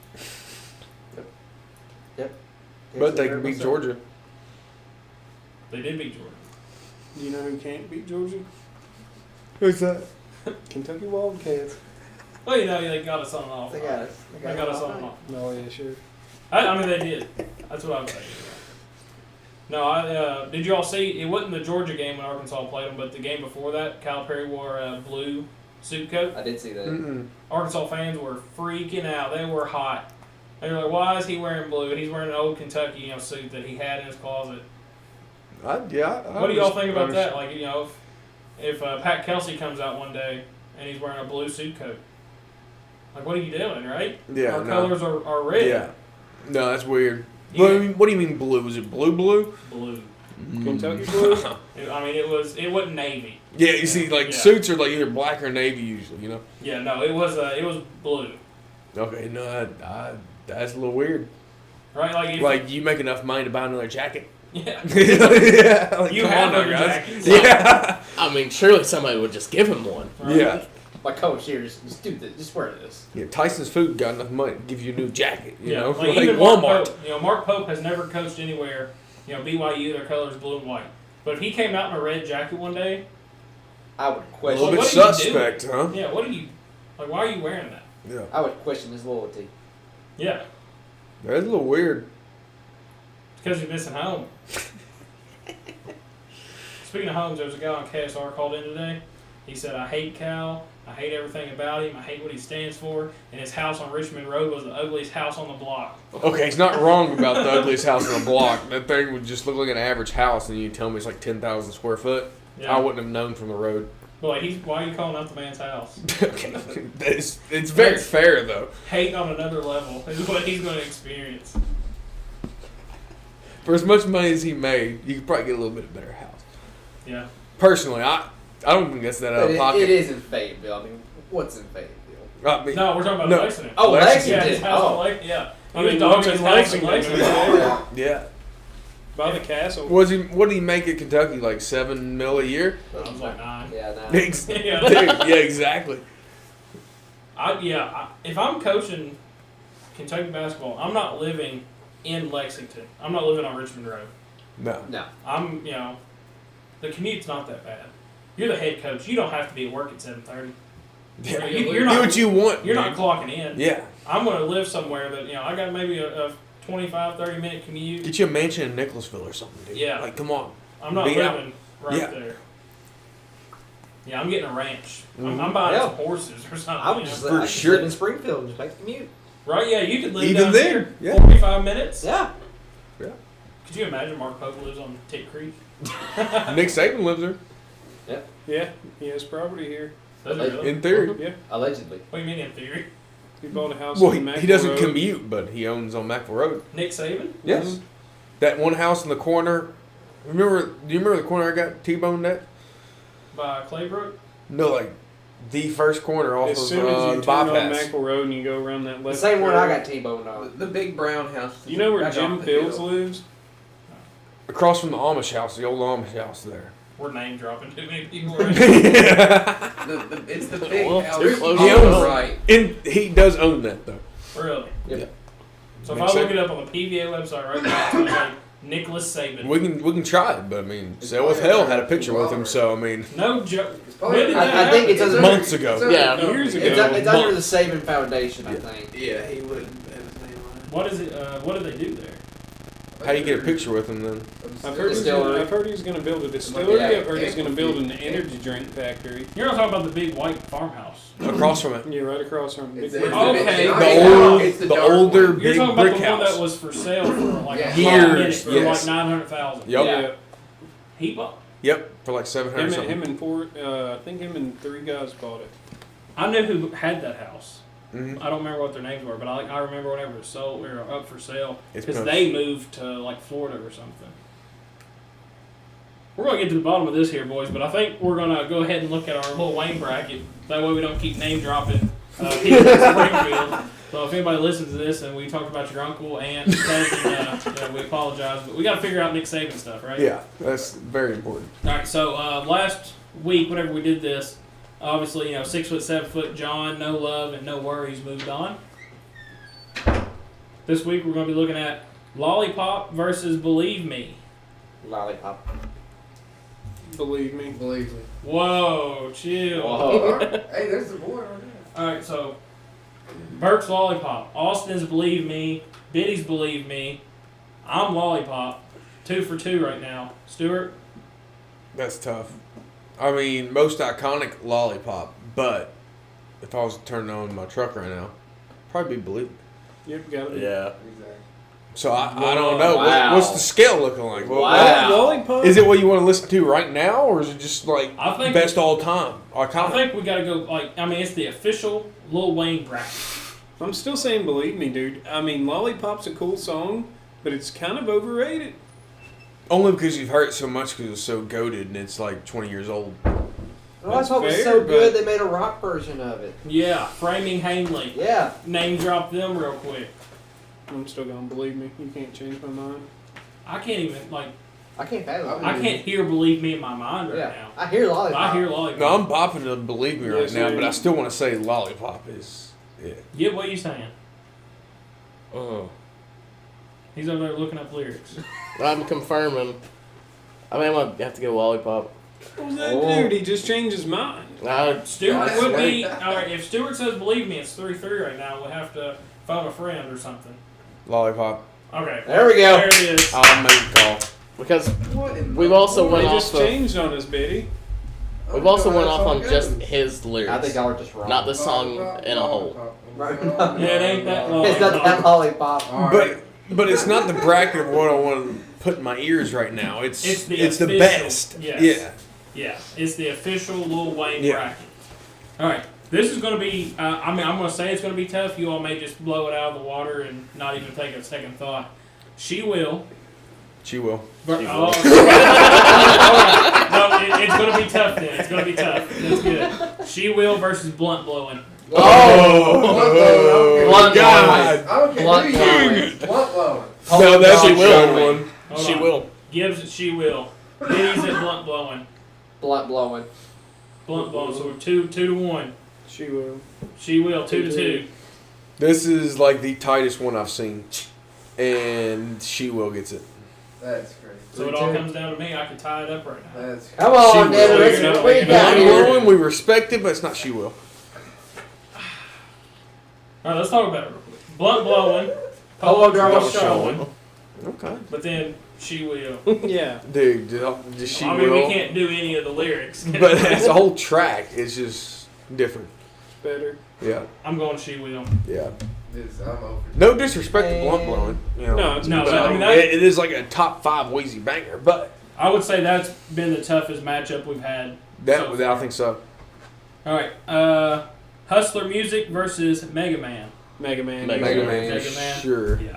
But they can beat Georgia. They did beat Georgia. Do you know who can't beat Georgia? Who's that? Kentucky Wildcats. Well, they got us on and off. They got us. They got us on and off. No, yeah, sure. I mean, they did. That's what I'm saying. No, did you all see? It wasn't the Georgia game when Arkansas played them, but the game before that, Calipari wore a blue suit coat. I did see that. Mm-mm. Arkansas fans were freaking out. They were hot. They were like, "Why is he wearing blue?" And he's wearing an old Kentucky, suit that he had in his closet. What do y'all think about that? Like, if Pat Kelsey comes out one day and he's wearing a blue suit coat, like, what are you doing, right? Yeah, Our no. colors are red. Yeah. No, that's weird. Yeah. What do you mean blue? Was it blue? Blue. Kentucky blue? It wasn't navy. Yeah, you see, like suits are like either black or navy usually, Yeah, no, it was blue. Okay, no, that's a little weird. Right, Like you make enough money to buy another jacket. Yeah. Yeah, like, You come have on now, other guys. jackets. Yeah, I mean, surely somebody would just give him one. Right? yeah. My coach here, just do this. Just wear this. Yeah, Tyson's Food got enough money to give you a new jacket, you know, like like even Walmart. Mark Pope has never coached anywhere. BYU, their colors blue and white. But if he came out in a red jacket one day, I would A question. little bit what are you suspect, huh? yeah, what are you like? Why are you wearing that? Yeah, I would question his loyalty. Yeah, that's a little weird. it's because you're missing home. Speaking of homes, there was a guy on KSR called in today. He said, "I hate Cal. I hate everything about him. I hate what he stands for. And his house on Richmond Road was the ugliest house on the block." Okay, he's not wrong about the ugliest house on the block. That thing would just look like an average house, and you tell me it's like 10,000 square foot. Yeah. I wouldn't have known from the road. But like, why are you calling out the man's house? Okay, it's very fair though. Hate on another level is what he's going to experience. For as much money as he made, you could probably get a little bit better house. Yeah. Personally, I don't think that's that out But of pocket. it is in Fayetteville. I mean, what's in Fayetteville? I mean, No, we're talking about No. Lexington. Oh, Lexington. Yeah, Lexington. his house Oh. on Lake. Yeah. I He was mean, dogging what's his in house in Lexington? Lexington. yeah. By the castle. What do he make at Kentucky? Like $7 million a year? I was like 9. Yeah, nah. Yeah. Dude, yeah, exactly. If I'm coaching Kentucky basketball, I'm not living in Lexington. I'm not living on Richmond Road. No. No. I'm, the commute's not that bad. You're the head coach. You don't have to be at work at 7:30. Yeah. You're Do not- what you want. You're man. not clocking in. Yeah. I'm going to live somewhere that, I got maybe a 25, 30-minute commute. Get you a mansion in Nicholasville or something, dude. Yeah. Like, come on. I'm not Be out. living right Yeah. there. Yeah, I'm getting a ranch. Mhm. I'm buying Yeah. some horses or something. I would you just, know? For I could sure. live in Springfield and just make the commute. Right? Yeah, you could live Even down then, here. yeah. 45 minutes. Yeah. Could you imagine Mark Pope lives on Tick Creek? Nick Saban lives there, Yeah, he has property here. Does it really? in theory. Yeah, Allegedly. What do you mean in theory? he bought a house Well, on he Macklin doesn't Road. commute, but he owns on Macville Road. Nick Saban? Yes. That one house in the corner. Do you remember the corner I got T-boned at? By Claybrook? No, like the first corner off As of soon as you the turn on bypass. Macklin Road and you go around that The left. same one I curve. got T-boned on. The big brown house. You know where right Jim off the Fields hill. lives? Across from the Amish house, the old Amish house there. We're name dropping too many people right now. It's the big Well, house. too close to on the home. right. And he does own that though. Really? Yep. So if Makes I look sense. it up on the PVA website right now, it's going to say Nicholas Saban. We can try it, but I mean, It's Sell with probably Hell had a better picture than with him, so I mean, No joke. It's probably- When did that I think it's happen? under- months ago. it's under- Yeah. Years ago. It's under the Months. Saban Foundation, I think. Yeah, he wouldn't have his name on What is it? What do they do there? it. How do you get a picture with him then? I've heard he's going to build a distillery. I've heard he's going to build an energy drink factory. You're not talking about the big white farmhouse. Across from it. Yeah, right across from It's it. the older You're big talking about brick the house. one that was for sale for like Yeah. a minute Years, for yes. like 900,000. Yep. Yeah. He bought. Yep, for like 700 Him something. and four, I think him and 3 guys bought it. I knew who had that house. Mhm. I don't remember what their names were, but I remember whenever it was sold or up for sale It's because been- they moved to like Florida or something. We're gonna get to the bottom of this here, boys, but I think we're gonna go ahead and look at our Lil Wayne bracket. That way we don't keep name dropping people in Springfield. So if anybody listens to this and we talked about your uncle, aunt, cousin, we apologize, but we got to figure out Nick Saban stuff, right? Yeah, that's very important. All right. So last week, whenever we did this, obviously 6 foot, 7 foot John, no love and no worries, moved on. This week we're going to be looking at Lollipop versus Believe Me. Lollipop. Believe me. Believe me. Whoa, chill. Whoa. Hey, there's the boy right there. All right, so Burke's Lollipop, Austin's Believe Me, Biddy's Believe Me. I'm Lollipop. 2 for 2 right now. Stuart. That's tough. I mean, most iconic Lollipop, but if I was turning on my truck right now, probably be Believe Me. Yep, got it. Yeah. Exactly. So I don't know. Wow. What's the scale looking like? Wow. Lollipop. Is it what you want to listen to right now, or is it just like I think- best all time? I Iconic. think we got to go, it's the official Lil Wayne bracket. I'm still saying Believe Me, dude. I mean, Lollipop's a cool song, but it's kind of overrated. Only because you've heard it so much because it's so goated and it's like 20 years old. Lollipop was fair, so good but- they made a rock version of it. Yeah, Framing Hanley. Yeah. Name drop them real quick. I'm still going to Believe Me. You can't change my mind. I can't even, I can't fathom it. I can't hear Believe Me in my mind right Yeah. now. I hear Lollipop. I hear Lollipop. No, I'm bopping to Believe Me right Yes, now, sir. but I still want to say Lollipop is. Yeah. Get what you saying. Oh. He's over there looking up lyrics. I'm confirming. I mean, I'm going to have to go Lollipop. What was that Oh. dude? He just changed his mind. Stuart That's would right. be, alright, if Stuart says Believe Me, it's 3-3 right now. We'll have to phone a friend or something. Lollipop. Okay. There we go. There it is. I'll make a call. Because What in we've the also world? went They off just of, changed on us, Betty. we've also went That's off all on it just goes. his lyrics. I think y'all are just wrong. Not the song in a whole. Right. Yeah, it ain't that long. It's not that Lollipop. All right. But it's not the bracket of what I want to put in my ears right now. It's It's the the official, best. yes. Yeah. Yeah, it's the official Lil Wayne Yeah. bracket. Alright, this is going to be, I'm going to say it's going to be tough. You all may just blow it out of the water and not even take a second thought. She Will. She will. But, She oh, will. alright. No, it's going to be tough then. It's going to be tough. That's good. She Will versus Blunt Blowing. Oh, Blunt God. I don't care Blunt who blowing. you is. Blunt blowing. No, that's She a will. good one. Hold She on. will. Gibbs at She Will. Biddy's at Blunt Blowing. Blunt blowing. Blunt Blowing. So we're 2-1. She will. She Will 2-2. This is like the tightest one I've seen, and she will gets it. That's crazy. So it all comes down to me. I can tie it up right now. That's Come on, She David. will. Let's You're what you not- got you're Blunt not- here. blowing, we respect it, but it's not she will. All right, let's talk about it real quick. Blunt Blowing. Polo Drama drama showing. Okay. But then She Will. Yeah. Dude, just she I mean, will. we can't do any of the lyrics. But it's a whole track. It's just different. Better. Yeah, I'm going She Will. yeah. this. I'm over. No disrespect to blunt blowing. You know, No, it's No, but I mean, that- it is like a top 5 Wheezy banger. But I would say that's been the toughest matchup we've had. that, so far. I think so. All right, Hustler Music versus Mega Man. Mega Man. Mega Mega Man. Man, Mega Man. sure. Yeah.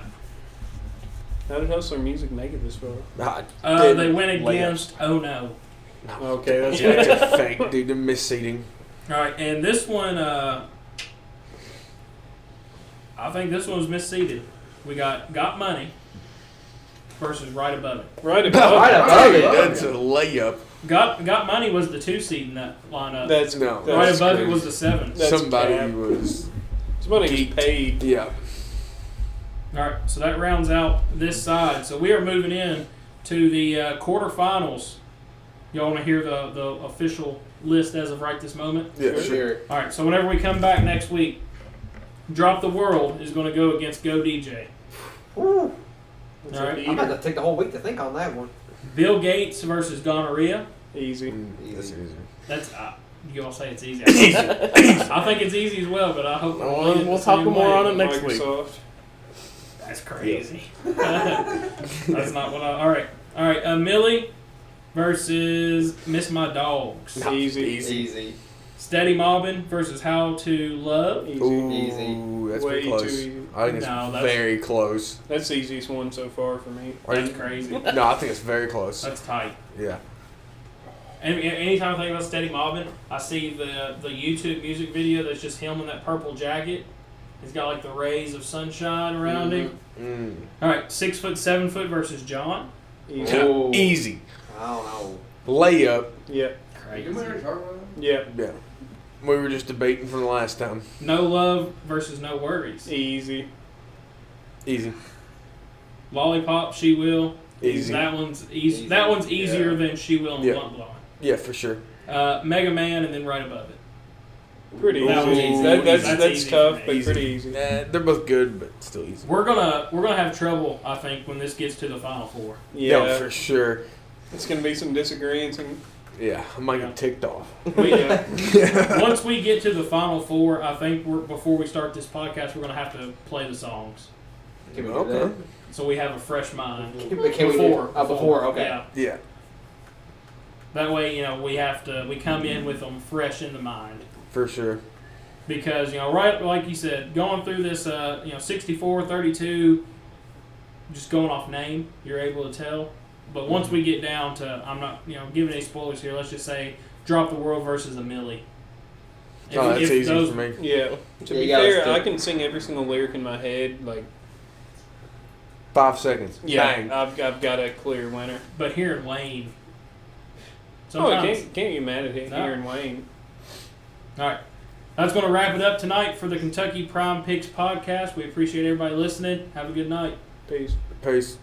How did Hustler Music make it this far? They went against Oh No. Okay, that's That's a fake, dude. The misseeding. All right, and this one, I think this one was misseeded. We got Money versus Right Above It. right above. Right it. above it. That's a layup. Got Money was the 2 seed in that lineup. That's No. that's Right above crazy. it was the 7. That's Somebody cap. was. Somebody gets paid. Yeah. All right, so that rounds out this side. So we are moving in to the quarterfinals. Y'all want to hear the official list as of right this moment? Yeah, sure. Sure. All right, so whenever we come back next week, Drop the World is going to go against Go DJ. Woo. That's All a right. I'm heater. about to take the whole week to think on that one. Bill Gates versus gonorrhea. Easy. That's easy. That's you all say it's easy. I think it's easy as well, but I hope We'll talk more on it next week. Microsoft. That's crazy. That's not what I. All right. Millie versus Miss My Dogs. Easy. Easy. Steady Mobbin versus How to Love. Easy. Ooh, that's Way pretty close. too easy. I think it's No, that's- very close. That's the easiest one so far for me. That's crazy. No, I think it's very close. That's tight. Yeah. Anytime I think about Steady Mobbin, I see the YouTube music video that's just him in that purple jacket. He's got like the rays of sunshine around him. Mm. All right, 6 foot, 7 foot versus John. Easy. Oh. Easy. I don't know. Layup. Yep. Crazy. Did we already talk about that? Yep. Yeah. We were just debating from the last time. No love versus no worries. Easy. Easy. Lollipop, She Will. Easy. That one's easy. Easy. That one's easier Yeah. than She Will and Yeah. Blunt Blowing. Yeah, for sure. Mega Man and then right above it. Pretty That easy. one's easy. That's That's easy tough, for me. but Easy. pretty easy. They're both good, but still easy. We're gonna have trouble, I think, when this gets to the Final Four. Yeah. No, for sure. It's gonna be some disagreements and Yeah, I might Yeah. get ticked off. Once we get to the Final Four, I think before we start this podcast, we're gonna have to play the songs Can we do Okay. so we have a fresh mind. that? Can we do before? Okay. Yeah. Yeah, That way, we come in with them fresh in the mind. for sure. Because, right like you said, going through this, 64, 32, just going off name, you're able to tell. But once we get down to, I'm not, giving any spoilers here, let's just say Drop the World versus a Millie. Oh, that's easy those- for me. yeah. To Yeah, be you gotta fair, stick- I can sing every single lyric in my head. Like 5 seconds. yeah, Bang. I've got a clear winner. But hearing Wayne, Oh, sometimes. can't get mad at it No. here in Wayne. All right. That's going to wrap it up tonight for the Kentucky Prime Picks podcast. We appreciate everybody listening. Have a good night. Peace. Peace.